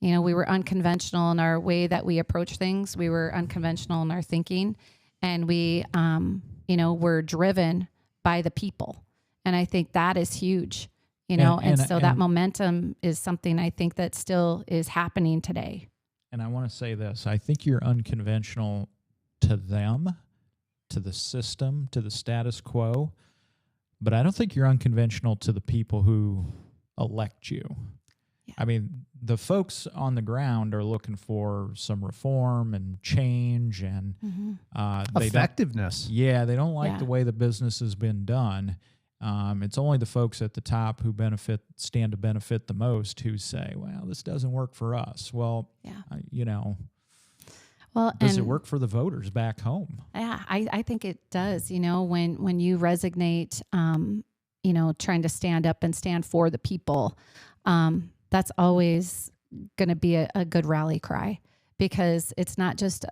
We were unconventional in our way that we approach things. We were unconventional in our thinking. And we, were driven by the people. And I think that is huge. And that momentum is something I think that still is happening today. And I want to say this. I think you're unconventional to them, to the system, to the status quo, but I don't think you're unconventional to the people who elect you. Yeah. I mean, the folks on the ground are looking for some reform and change and effectiveness. They don't like the way the business has been done. It's only the folks at the top who stand to benefit the most who say, well, this doesn't work for us. Well, does it work for the voters back home? Yeah, I think it does. When you resonate, trying to stand up and stand for the people, that's always going to be a good rally cry, because it's not just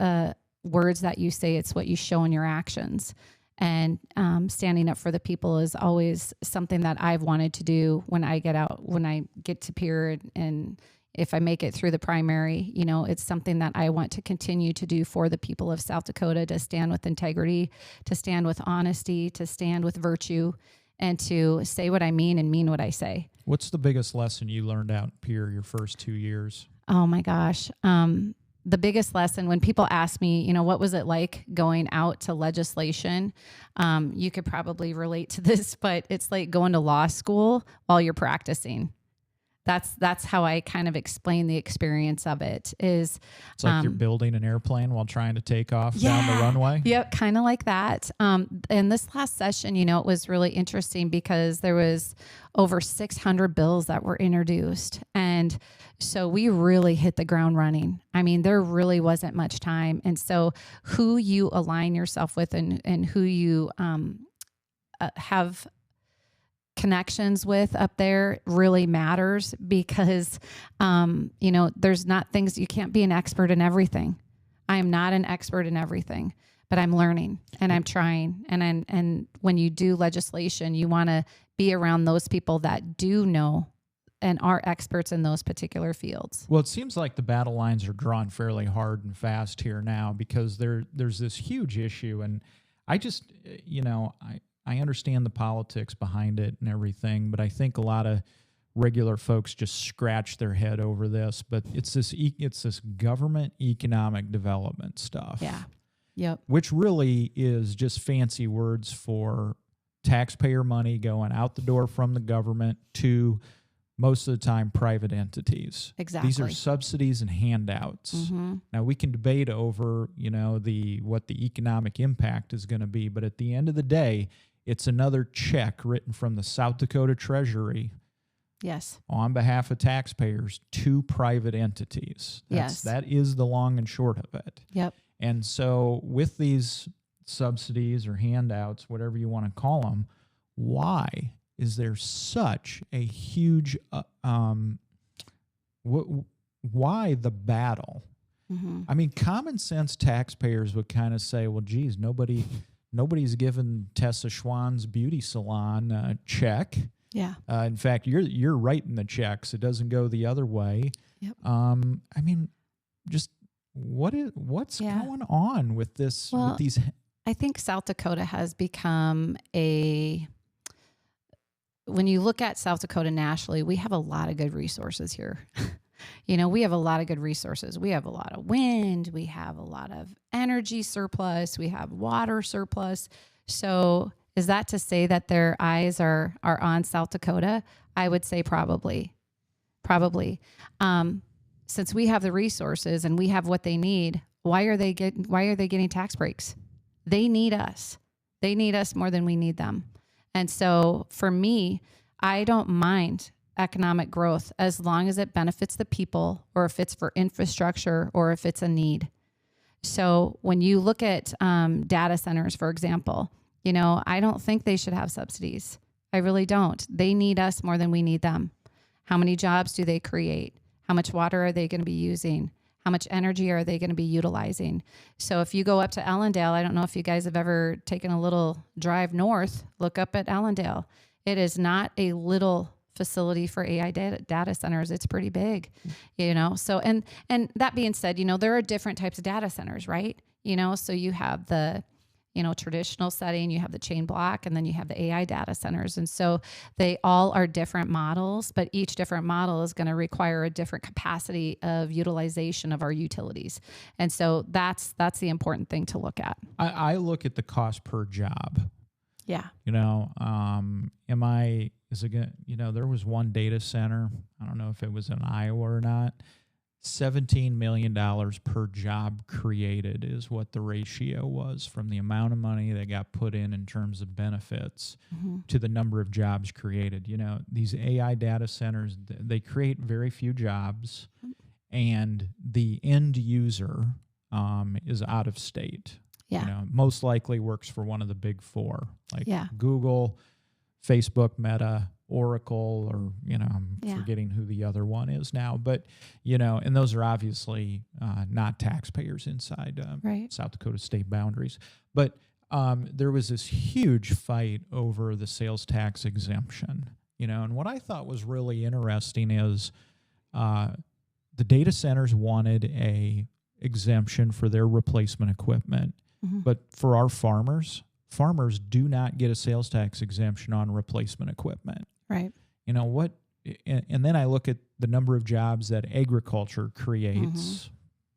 words that you say, it's what you show in your actions. And standing up for the people is always something that I've wanted to do when I get to Pierre, and if I make it through the primary, it's something that I want to continue to do for the people of South Dakota, to stand with integrity, to stand with honesty, to stand with virtue, and to say what I mean and mean what I say. What's the biggest lesson you learned out in Pierre your first 2 years? Oh my gosh. The biggest lesson, when people ask me, what was it like going out to legislation? You could probably relate to this, but it's like going to law school while you're practicing. That's how I kind of explain the experience of it. It's like you're building an airplane while trying to take off down the runway. Yep, kind of like that. And this last session, it was really interesting because there was over 600 bills that were introduced. And so we really hit the ground running. I mean, there really wasn't much time. And so who you align yourself with and who you have connections with up there really matters, because, there's not things, you can't be an expert in everything. I am not an expert in everything, but I'm learning and I'm trying. And when you do legislation, you want to be around those people that do know and are experts in those particular fields. Well, it seems like the battle lines are drawn fairly hard and fast here now, because there's this huge issue. And I just, I understand the politics behind it and everything, but I think a lot of regular folks just scratch their head over this. But it's this government economic development stuff. Yeah. Yep. Which really is just fancy words for taxpayer money going out the door from the government to most of the time private entities. Exactly. These are subsidies and handouts. Now we can debate over, what the economic impact is going to be, but at the end of the day, it's another check written from the South Dakota Treasury. Yes. On behalf of taxpayers to private entities. That is the long and short of it. Yep. And so with these subsidies or handouts, whatever you want to call them, why is there such a huge, why the battle? I mean, common sense taxpayers would kind of say, well, geez, nobody's given Tessa Schwann's beauty salon a check. Yeah. In fact, you're writing the checks. It doesn't go the other way. Yep. I mean, just what's going on with this? Well, with these, I think South Dakota has become when you look at South Dakota nationally, we have a lot of good resources here. We have a lot of good resources. We have a lot of wind. We have a lot of energy surplus. We have water surplus. So is that to say that their eyes are on South Dakota? I would say probably. Since we have the resources and we have what they need, why are they getting tax breaks? They need us. They need us more than we need them. And so for me, I don't mind economic growth as long as it benefits the people, or if it's for infrastructure, or if it's a need. So when you look at data centers, for example, I don't think they should have subsidies. I really don't. They need us more than we need them. How many jobs do they create? How much water are they going to be using? How much energy are they going to be utilizing? So if you go up to Ellendale, I don't know if you guys have ever taken a little drive north, look up at Ellendale. It is not a little facility for AI data centers. It's pretty big, So, and that being said, there are different types of data centers, right? So you have the, traditional setting, you have the chain block, and then you have the AI data centers. And so they all are different models, but each different model is going to require a different capacity of utilization of our utilities. And so that's the important thing to look at. I look at the cost per job. Yeah. There was one data center, I don't know if it was in Iowa or not, $17 million per job created is what the ratio was from the amount of money that got put in terms of benefits to the number of jobs created. These AI data centers, they create very few jobs, and the end user is out of state. Yeah. Most likely works for one of the big four, like Google, Facebook, Meta, Oracle, or, I'm forgetting who the other one is now. But, and those are obviously not taxpayers inside South Dakota state boundaries. But there was this huge fight over the sales tax exemption, and what I thought was really interesting is the data centers wanted a exemption for their replacement equipment. But for our farmers do not get a sales tax exemption on replacement equipment. Right. And then I look at the number of jobs that agriculture creates,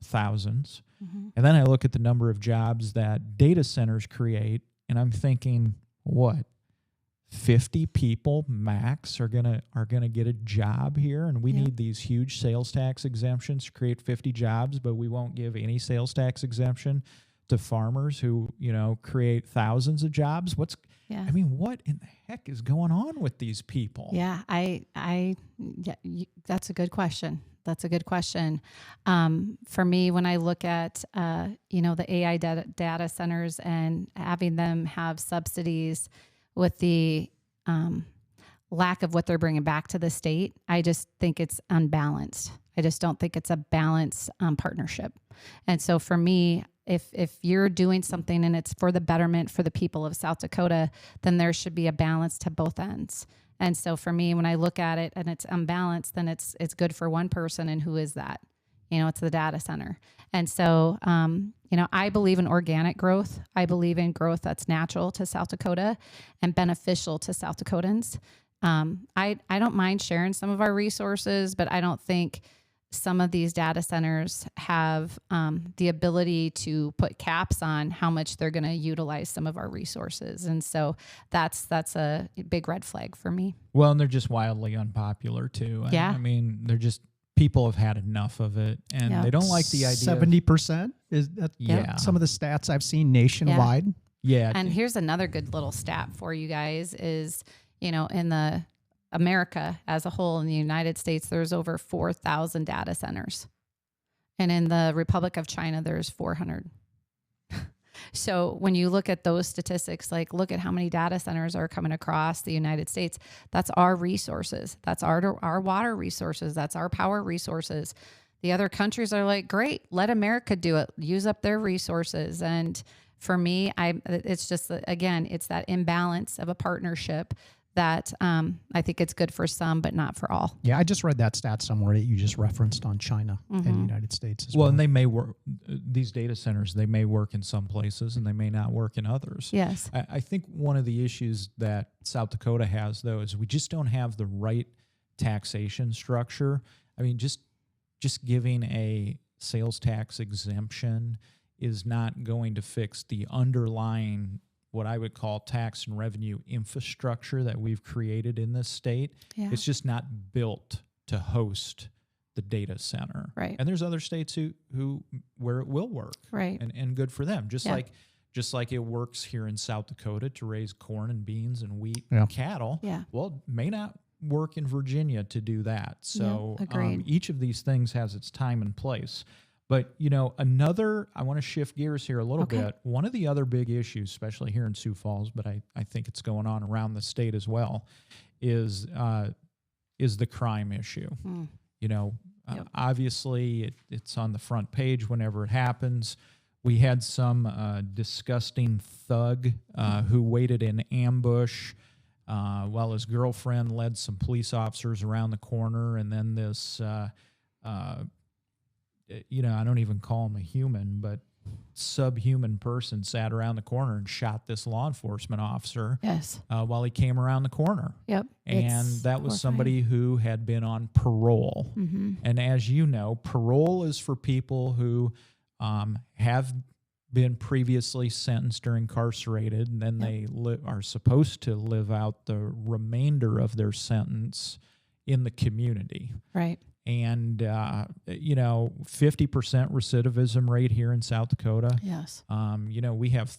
thousands. And then I look at the number of jobs that data centers create, and I'm thinking, what? 50 people max are gonna get a job here, and we need these huge sales tax exemptions to create 50 jobs, but we won't give any sales tax exemption to farmers who, create thousands of jobs. What in the heck is going on with these people? Yeah, that's a good question. For me, when I look at, the AI data centers and having them have subsidies with the lack of what they're bringing back to the state, I just think it's unbalanced. I just don't think it's a balanced partnership. And so for me, if you're doing something and it's for the betterment for the people of South Dakota, then there should be a balance to both ends. And so for me, when I look at it and it's unbalanced, then it's good for one person. And who is that? It's the data center. And so, I believe in organic growth. I believe in growth that's natural to South Dakota and beneficial to South Dakotans. I don't mind sharing some of our resources, but I don't think some of these data centers have the ability to put caps on how much they're going to utilize some of our resources. And so that's a big red flag for me. Well, and they're just wildly unpopular too. Yeah. I mean, they're just, people have had enough of it, and Yeah. they don't like the idea. 70% is that Yeah. some of the stats I've seen nationwide. Yeah. And here's another good little stat for you guys is, in the America as a whole, in the United States, there's over 4,000 data centers. And in the Republic of China, there's 400. So when you look at those statistics, like look at how many data centers are coming across the United States. That's our resources. That's our water resources. That's our power resources. The other countries are like, great, let America do it. Use up their resources. And for me, it's just, again, it's that imbalance of a partnership that I think it's good for some, but not for all. Yeah, I just read that stat somewhere that you just referenced on China and the United States as well. Well, and they may work, these data centers, they may work in some places and they may not work in others. Yes. I think one of the issues that South Dakota has, though, is we just don't have the right taxation structure. I mean, just giving a sales tax exemption is not going to fix the underlying, what I would call tax and revenue infrastructure that we've created in this state. Yeah. It's just not built to host the data center. Right. And there's other states where it will work. Right. And good for them. Just Yeah. like it works here in South Dakota to raise corn and beans and wheat Yeah. and cattle. Yeah. Well, it may not work in Virginia to do that. So agreed. each of these things has its time and place. But, I want to shift gears here a little Okay. bit. One of the other big issues, especially here in Sioux Falls, but I think it's going on around the state as well, is the crime issue. Yep. Obviously it's on the front page whenever it happens. We had some disgusting thug who waited in ambush while his girlfriend led some police officers around the corner, and then this I don't even call him a human, but subhuman person sat around the corner and shot this law enforcement officer Yes. while he came around the corner. Yep. And It's that was horrifying. somebody who had been on parole. And as you know, parole is for people who have been previously sentenced or incarcerated, and then they are supposed to live out the remainder of their sentence in the community. Right. And, 50% recidivism rate here in South Dakota. Yes. We have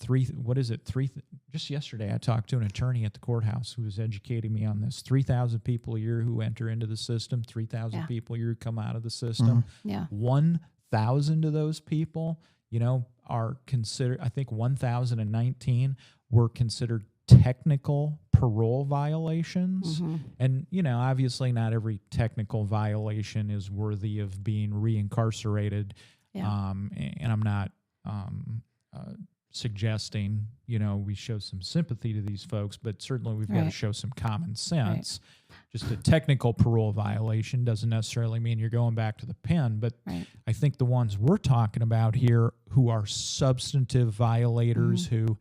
just yesterday I talked to an attorney at the courthouse who was educating me on this. 3,000 people a year who enter into the system, 3,000 people a year who come out of the system. Yeah. 1,000 of those people, are considered, I think 1,019 were considered technical parole violations. And, obviously not every technical violation is worthy of being reincarcerated. Yeah. And I'm not suggesting, we show some sympathy to these folks, but certainly we've got to Right. show some common sense. Just a technical parole violation doesn't necessarily mean you're going back to the pen, but Right. I think the ones we're talking about here who are substantive violators who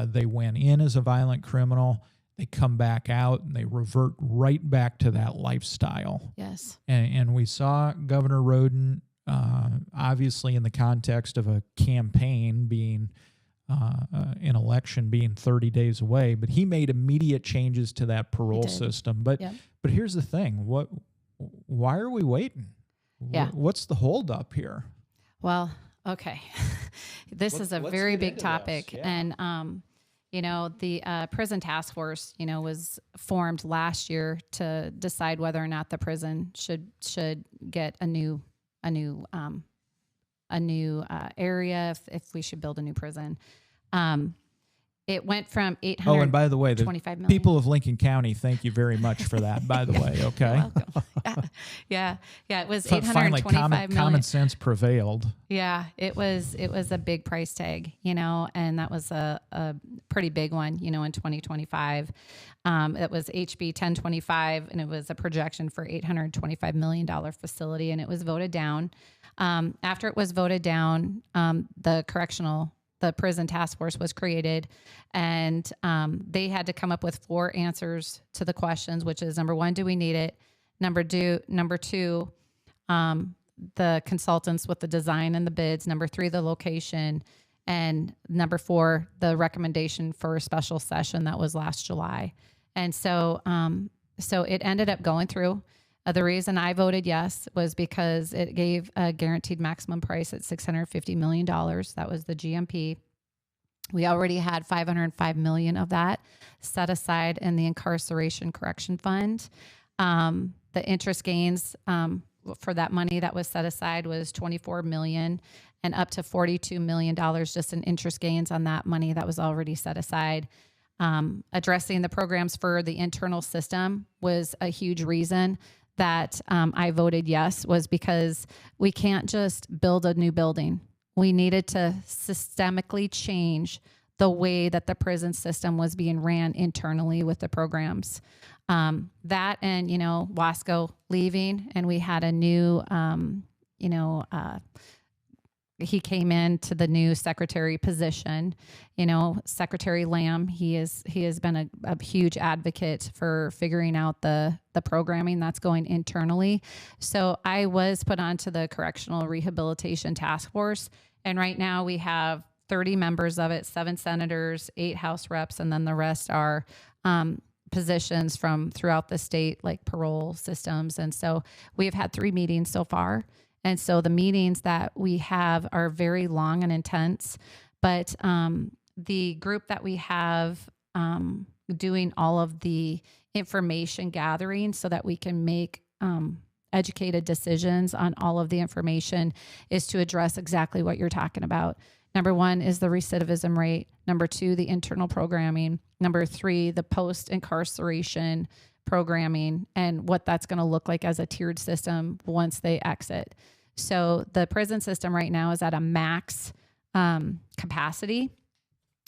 they went in as a violent criminal, they come back out, and they revert right back to that lifestyle. Yes. And we saw Governor Roden, obviously in the context of a campaign being, an election being 30 days away, but he made immediate changes to that parole system. But but here's the thing: why are we waiting? Yeah. What's the holdup here? Well, okay. This is a let's very get big into topic. this. Yeah. And, the prison task force, was formed last year to decide whether or not the prison should get a new area, if we should build a new prison. It went from 800. Oh, and by the way, the 25 million. people of Lincoln County, thank you very much for that, by the way, okay? You're welcome. Yeah. It was Finally, 825 million. common sense prevailed. Yeah, it was a big price tag, and that was a pretty big one, in 2025. It was HB 1025, and it was a projection for $825 million facility, and it was voted down. After it was voted down, the prison task force was created, and they had to come up with 4 answers to the questions, which is number 1, do we need it? Number two, the consultants with the design and the bids. Number 3, the location. And number 4, the recommendation for a special session that was last July. And so it ended up going through. The reason I voted yes was because it gave a guaranteed maximum price at $650 million. That was the GMP. We already had $505 million of that set aside in the Incarceration Correction Fund. The interest gains for that money that was set aside was $24 million, and up to $42 million just in interest gains on that money that was already set aside. Addressing the programs for the internal system was a huge reason that I voted yes, was because we can't just build a new building. We needed to systemically change the way that the prison system was being ran internally with the programs. That and, Wasco leaving, and we had a new, he came into the new secretary position, Secretary Lamb. He has been a huge advocate for figuring out the programming that's going internally. So I was put onto the Correctional Rehabilitation Task Force, and right now we have 30 members of it, 7 senators, 8 House reps, and then the rest are positions from throughout the state, like parole systems. And so we've had 3 meetings so far. And so the meetings that we have are very long and intense, but the group that we have doing all of the information gathering so that we can make educated decisions on all of the information is to address exactly what you're talking about. Number 1 is the recidivism rate. Number 2, the internal programming. Number 3, the post-incarceration programming and what that's going to look like as a tiered system once they exit. So the prison system right now is at a max capacity.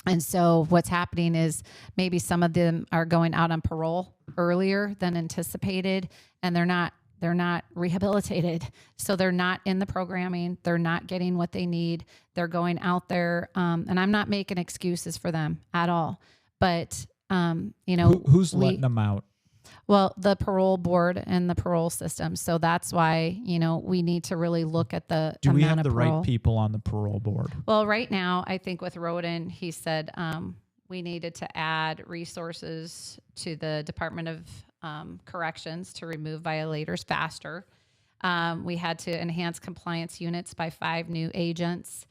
And so what's happening is maybe some of them are going out on parole earlier than anticipated, and they're not rehabilitated. So they're not in the programming. They're not getting what they need. They're going out there. And I'm not making excuses for them at all. But, who's letting them out? Well, the parole board and the parole system. So that's why, we need to really look at the Do we amount have of the parole. right people on the parole board? Well, right now, I think with Roden, he said we needed to add resources to the Department of Corrections to remove violators faster. We had to enhance compliance units by 5 new agents.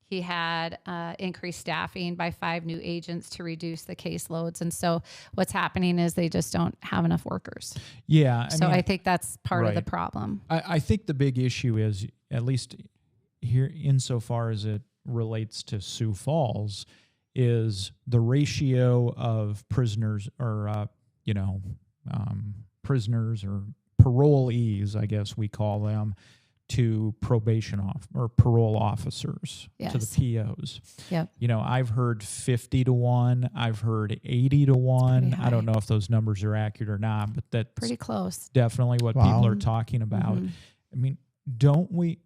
He had increased staffing by 5 new agents to reduce the caseloads. And so what's happening is they just don't have enough workers. Yeah. I think that's part of the problem. I think the big issue is, at least here insofar as it relates to Sioux Falls, is the ratio of prisoners or, prisoners or parolees, I guess we call them, to probation or parole officers, to the POs. Yep. I've heard 50 to 1. I've heard 80 to 1. I don't know if those numbers are accurate or not, but that's pretty close. Definitely what people are talking about. Mm-hmm. I mean, don't we?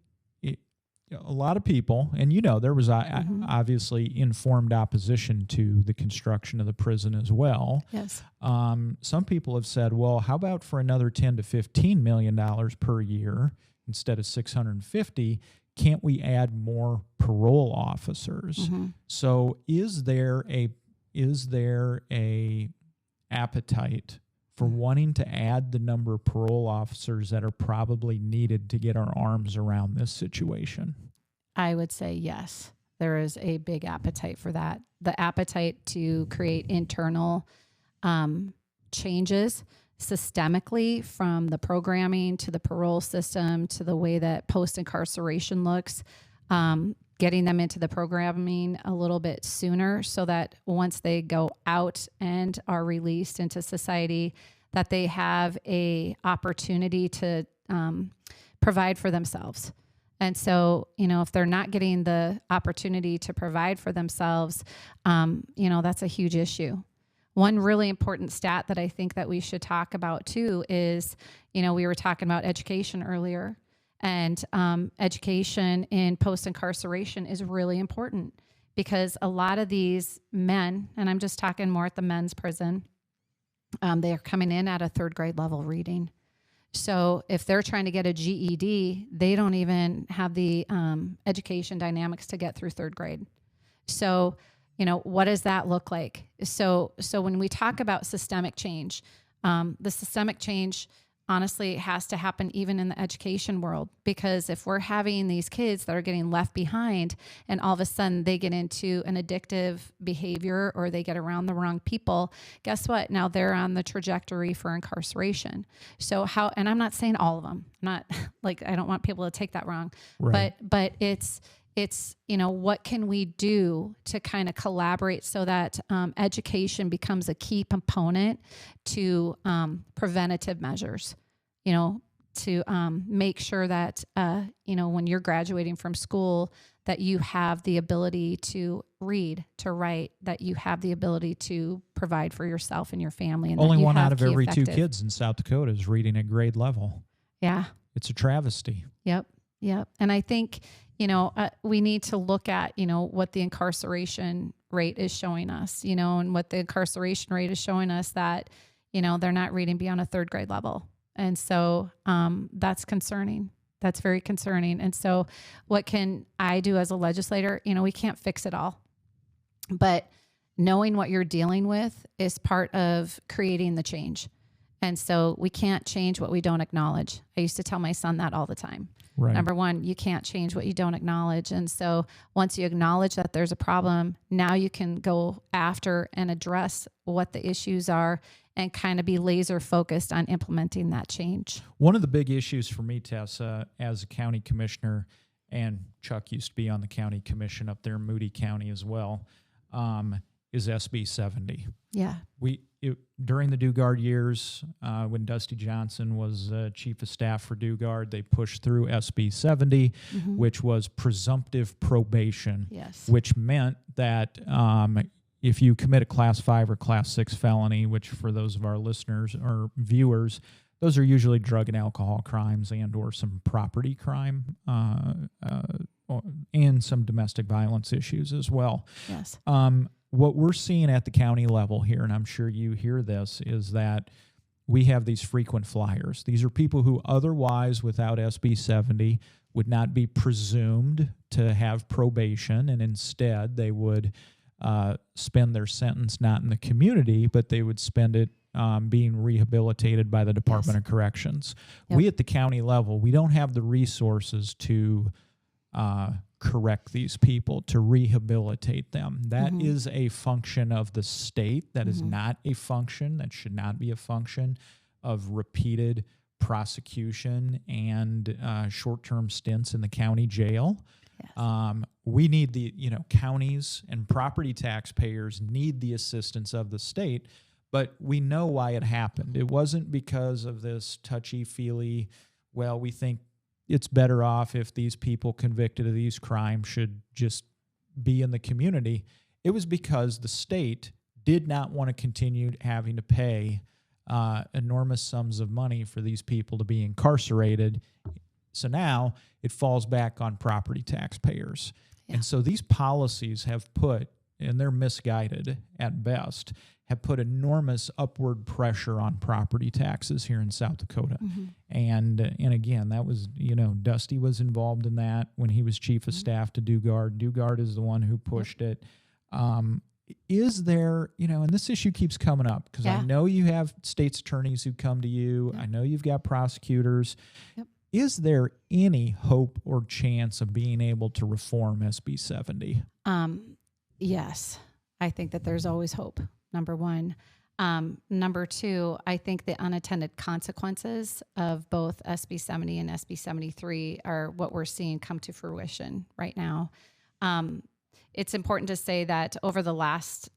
A lot of people, and there was obviously informed opposition to the construction of the prison as well. Yes. Some people have said, well, how about for another $10 to $15 million per year instead of 650? Can't we add more parole officers? Mm-hmm. So is there a appetite for wanting to add the number of parole officers that are probably needed to get our arms around this situation? I would say yes. There is a big appetite for that. The appetite to create internal changes systemically, from the programming to the parole system to the way that post-incarceration looks, getting them into the programming a little bit sooner so that once they go out and are released into society, that they have a opportunity to provide for themselves. And so, if they're not getting the opportunity to provide for themselves, that's a huge issue. One really important stat that I think that we should talk about too is, we were talking about education earlier, and education in post-incarceration is really important because a lot of these men, and I'm just talking more at the men's prison, they are coming in at a 3rd grade level reading. So if they're trying to get a GED, they don't even have the education dynamics to get through third grade. So, what does that look like? So when we talk about systemic change, the systemic change honestly has to happen even in the education world, because if we're having these kids that are getting left behind and all of a sudden they get into an addictive behavior or they get around the wrong people, guess what? Now they're on the trajectory for incarceration. So and I'm not saying all of them, not like, I don't want people to take that wrong, Right. but it's, what can we do to kind of collaborate so that education becomes a key component to preventative measures, to make sure that, when you're graduating from school, that you have the ability to read, to write, that you have the ability to provide for yourself and your family. And Only that you one have out of key every two effective- kids in South Dakota is reading at grade level. Yeah. It's a travesty. Yep. And I think, we need to look at, what the incarceration rate is showing us, and what the incarceration rate is showing us that, they're not reading beyond a third grade level. And so that's concerning. That's very concerning. And so what can I do as a legislator? We can't fix it all, but knowing what you're dealing with is part of creating the change. And so we can't change what we don't acknowledge. I used to tell my son that all the time. Right. Number one, you can't change what you don't acknowledge. And so once you acknowledge that there's a problem, now you can go after and address what the issues are and kind of be laser focused on implementing that change. One of the big issues for me, Tessa, as a county commissioner, and Chuck used to be on the county commission up there in Moody County as well, is SB 70. Yeah. During the Dugard years, when Dusty Johnson was chief of staff for Dugard, they pushed through SB 70, which was presumptive probation, Yes. which meant that if you commit a Class 5 or Class 6 felony, which for those of our listeners or viewers, those are usually drug and alcohol crimes and or some property crime and some domestic violence issues as well. Yes. What we're seeing at the county level here, and I'm sure you hear this, is that we have these frequent flyers. These are people who otherwise, without SB 70, would not be presumed to have probation, and instead they would spend their sentence not in the community, but they would spend it being rehabilitated by the Department of Corrections. Yep. We at the county level, we don't have the resources to correct these people, to rehabilitate them. That is a function of the state. That is not a function, that should not be a function of repeated prosecution and short-term stints in the county jail. Yes. We need the, counties and property taxpayers need the assistance of the state, but we know why it happened. It wasn't because of this touchy-feely, well, we think it's better off if these people convicted of these crimes should just be in the community. It was because the state did not want to continue having to pay enormous sums of money for these people to be incarcerated. So now it falls back on property taxpayers. Yeah. And so these policies have put, and they're misguided at best, have put enormous upward pressure on property taxes here in South Dakota. And again, that was, Dusty was involved in that when he was chief of staff to Dugard. Dugard is the one who pushed it. Is there, and this issue keeps coming up because I know you have state's attorneys who come to you. I know you've got prosecutors. Is there any hope or chance of being able to reform SB 70? Yes, I think that there's always hope. Number one. Number two, I think the unintended consequences of both SB 70 and SB 73 are what we're seeing come to fruition right now. It's important to say that over the last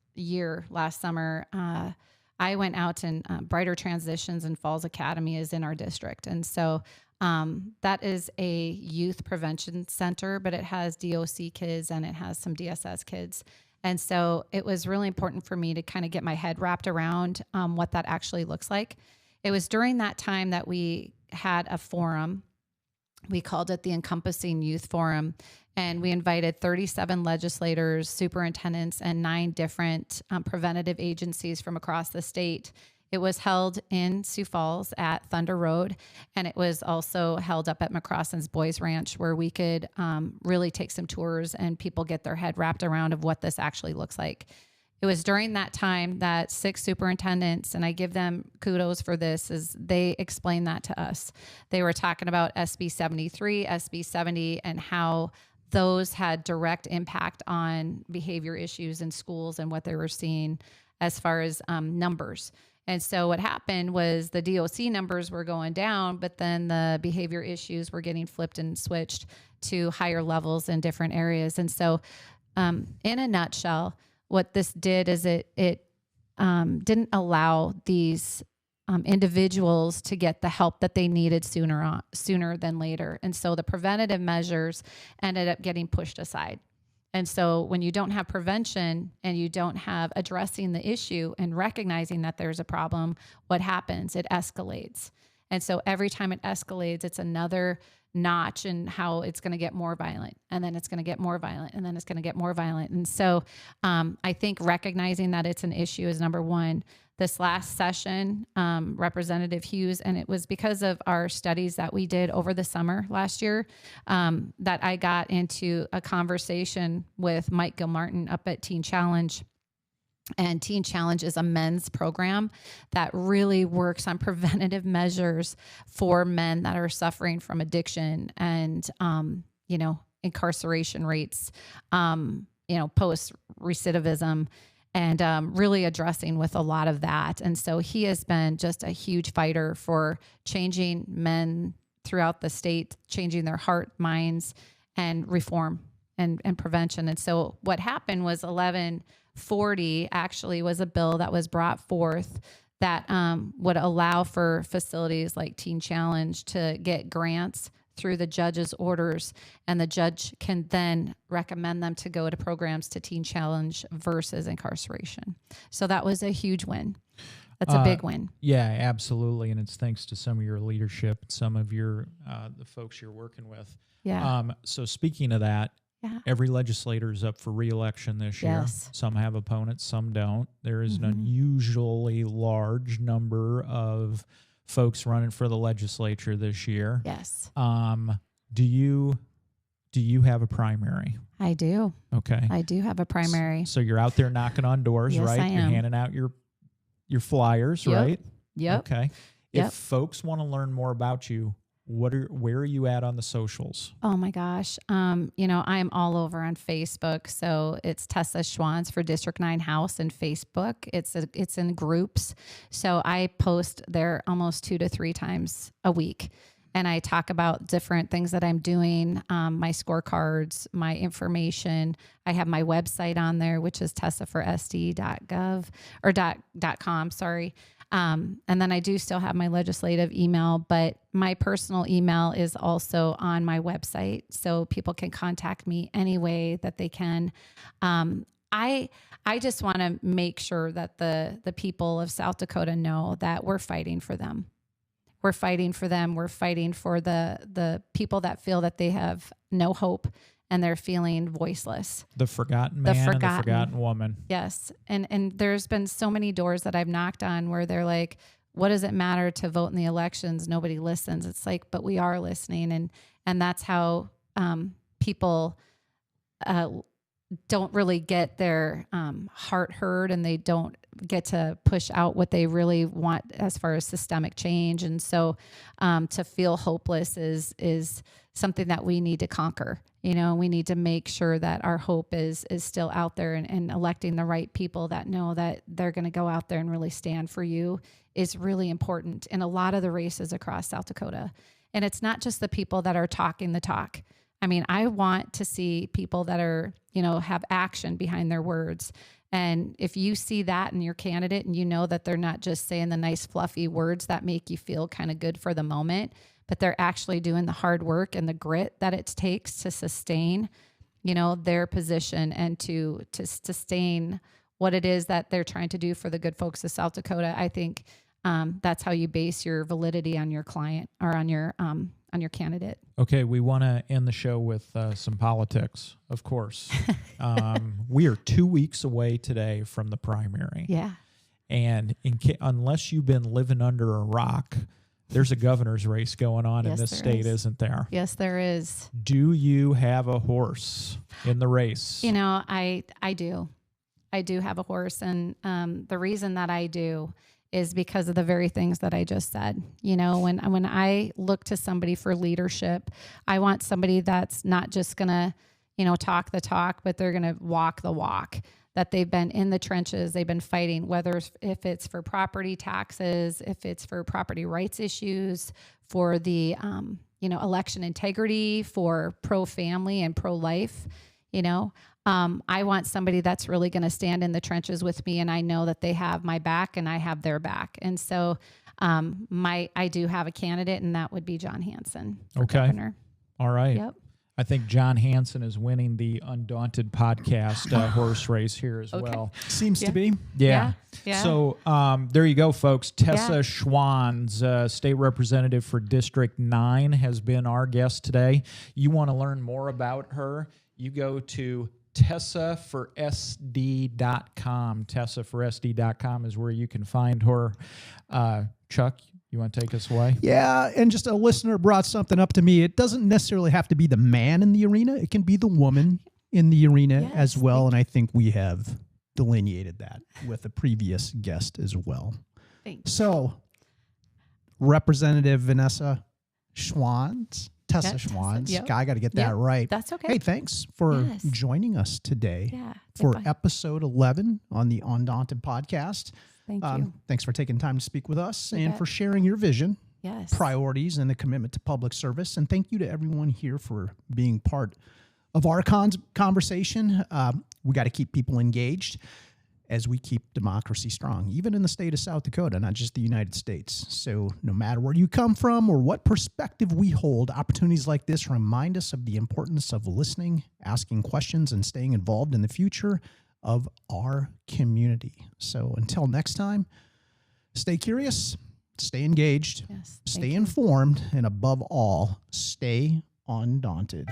summer, I went out and Brighter Transitions and Falls Academy is in our district. And so that is a youth prevention center, but it has DOC kids and it has some DSS kids. And so it was really important for me to kind of get my head wrapped around what that actually looks like. It was during that time that we had a forum. We called it the Encompassing Youth Forum, and we invited 37 legislators, superintendents, and 9 different preventative agencies from across the state It was held in Sioux Falls at Thunder Road, and it was also held up at McCrossen's Boys Ranch, where we could really take some tours and people get their head wrapped around of what this actually looks like. It was during that time that 6 superintendents, and I give them kudos for this, is they explained that to us. They were talking about SB 73, SB 70, and how those had direct impact on behavior issues in schools and what they were seeing as far as numbers. And so what happened was the DOC numbers were going down, but then the behavior issues were getting flipped and switched to higher levels in different areas. And so in a nutshell, what this did is it didn't allow these individuals to get the help that they needed sooner than later. And so the preventative measures ended up getting pushed aside. And so when you don't have prevention and you don't have addressing the issue and recognizing that there's a problem, what happens? It escalates. And so every time it escalates, it's another notch in how it's going to get more violent, and then it's going to get more violent, and then it's going to get more violent. And so I think recognizing that it's an issue is number one. This last session, Representative Hughes, and it was because of our studies that we did over the summer last year, that I got into a conversation with Mike Gilmartin up at Teen Challenge. And Teen Challenge is a men's program that really works on preventative measures for men that are suffering from addiction and, incarceration rates, post recidivism, and really addressing with a lot of that. And so he has been just a huge fighter for changing men throughout the state, changing their heart, minds, and reform and prevention. And so what happened was 1140 actually was a bill that was brought forth that would allow for facilities like Teen Challenge to get grants through the judge's orders, and the judge can then recommend them to go to programs to Teen Challenge versus incarceration. So that was a huge win. That's a big win. Yeah, absolutely. And it's thanks to some of your leadership, some of your the folks you're working with. Yeah. So speaking of that, Yeah. every legislator is up for re-election this year. Yes. Some have opponents, some don't. There is an unusually large number of folks running for the legislature this year. Yes. Do you have a primary? I do. Okay. I do have a primary. So you're out there knocking on doors, Yes, right? I You're am. handing out your flyers, Yep. right? Yep. Okay. Yep. If folks want to learn more about you, where are you at on the socials? Oh my gosh. I'm all over on Facebook. So it's Tessa Schwantz for District 9 House and Facebook. It's in groups. So I post there almost 2 to 3 times a week. And I talk about different things that I'm doing, my scorecards, my information. I have my website on there, which is tessaforsd.gov or .com, sorry. And then I do still have my legislative email, but my personal email is also on my website. So people can contact me any way that they can. I just want to make sure that the people of South Dakota know that we're fighting for them. We're fighting for them. We're fighting for the people that feel that they have no hope and they're feeling voiceless. The forgotten man and the forgotten woman. Yes. And there's been so many doors that I've knocked on where they're like, what does it matter to vote in the elections? Nobody listens. It's like, but we are listening. And that's how people don't really get their heart heard, and they don't get to push out what they really want as far as systemic change. And so to feel hopeless is something that we need to conquer. We need to make sure that our hope is still out there, and electing the right people that know that they're going to go out there and really stand for you is really important in a lot of the races across South Dakota. And it's not just the people that are talking the talk. I mean, I want to see people that are, have action behind their words. And if you see that in your candidate and you know that they're not just saying the nice fluffy words that make you feel kind of good for the moment, but they're actually doing the hard work and the grit that it takes to sustain, their position and to sustain what it is that they're trying to do for the good folks of South Dakota. I think that's how you base your validity on your client or on your candidate. Okay, we want to end the show with some politics, of course. We are 2 weeks away today from the primary. Yeah. And unless you've been living under a rock, there's a governor's race going on in this state, isn't there? Yes, there is. Do you have a horse in the race? You know, I do. I do have a horse. And the reason that I do is because of the very things that I just said. You know, when I look to somebody for leadership, I want somebody that's not just going to, you know, talk the talk, but they're going to walk the walk, that they've been in the trenches, they've been fighting, if it's for property taxes, if it's for property rights issues, for the, election integrity, for pro-family and pro-life, you know. I want somebody that's really going to stand in the trenches with me, and I know that they have my back and I have their back. And so I do have a candidate, and that would be John Hanson for governor. All right. Yep. I think John Hanson is winning the Undaunted podcast horse race here as well. Seems to be. Yeah. Yeah. So there you go, folks. Tessa Schwanz, state representative for District 9, has been our guest today. You want to learn more about her, you go to TessaForSD.com. TessaForSD.com is where you can find her. Chuck, you want to take us away? Yeah, and just a listener brought something up to me. It doesn't necessarily have to be the man in the arena. It can be the woman in the arena as well, and I think we have delineated that with a previous guest as well. Thanks. So, Representative Vanessa Schwanz, Tessa Schwanz. Yep. I got to get that right. That's okay. Hey, thanks for joining us today for episode 11 on the Undaunted podcast. Thank you. Thanks for taking time to speak with us and for sharing your vision, priorities, and the commitment to public service. And thank you to everyone here for being part of our conversation. We got to keep people engaged as we keep democracy strong, even in the state of South Dakota, not just the United States. So no matter where you come from or what perspective we hold, opportunities like this remind us of the importance of listening, asking questions, and staying involved in the future of our community. So until next time, stay curious, stay engaged, stay informed, and above all, stay undaunted.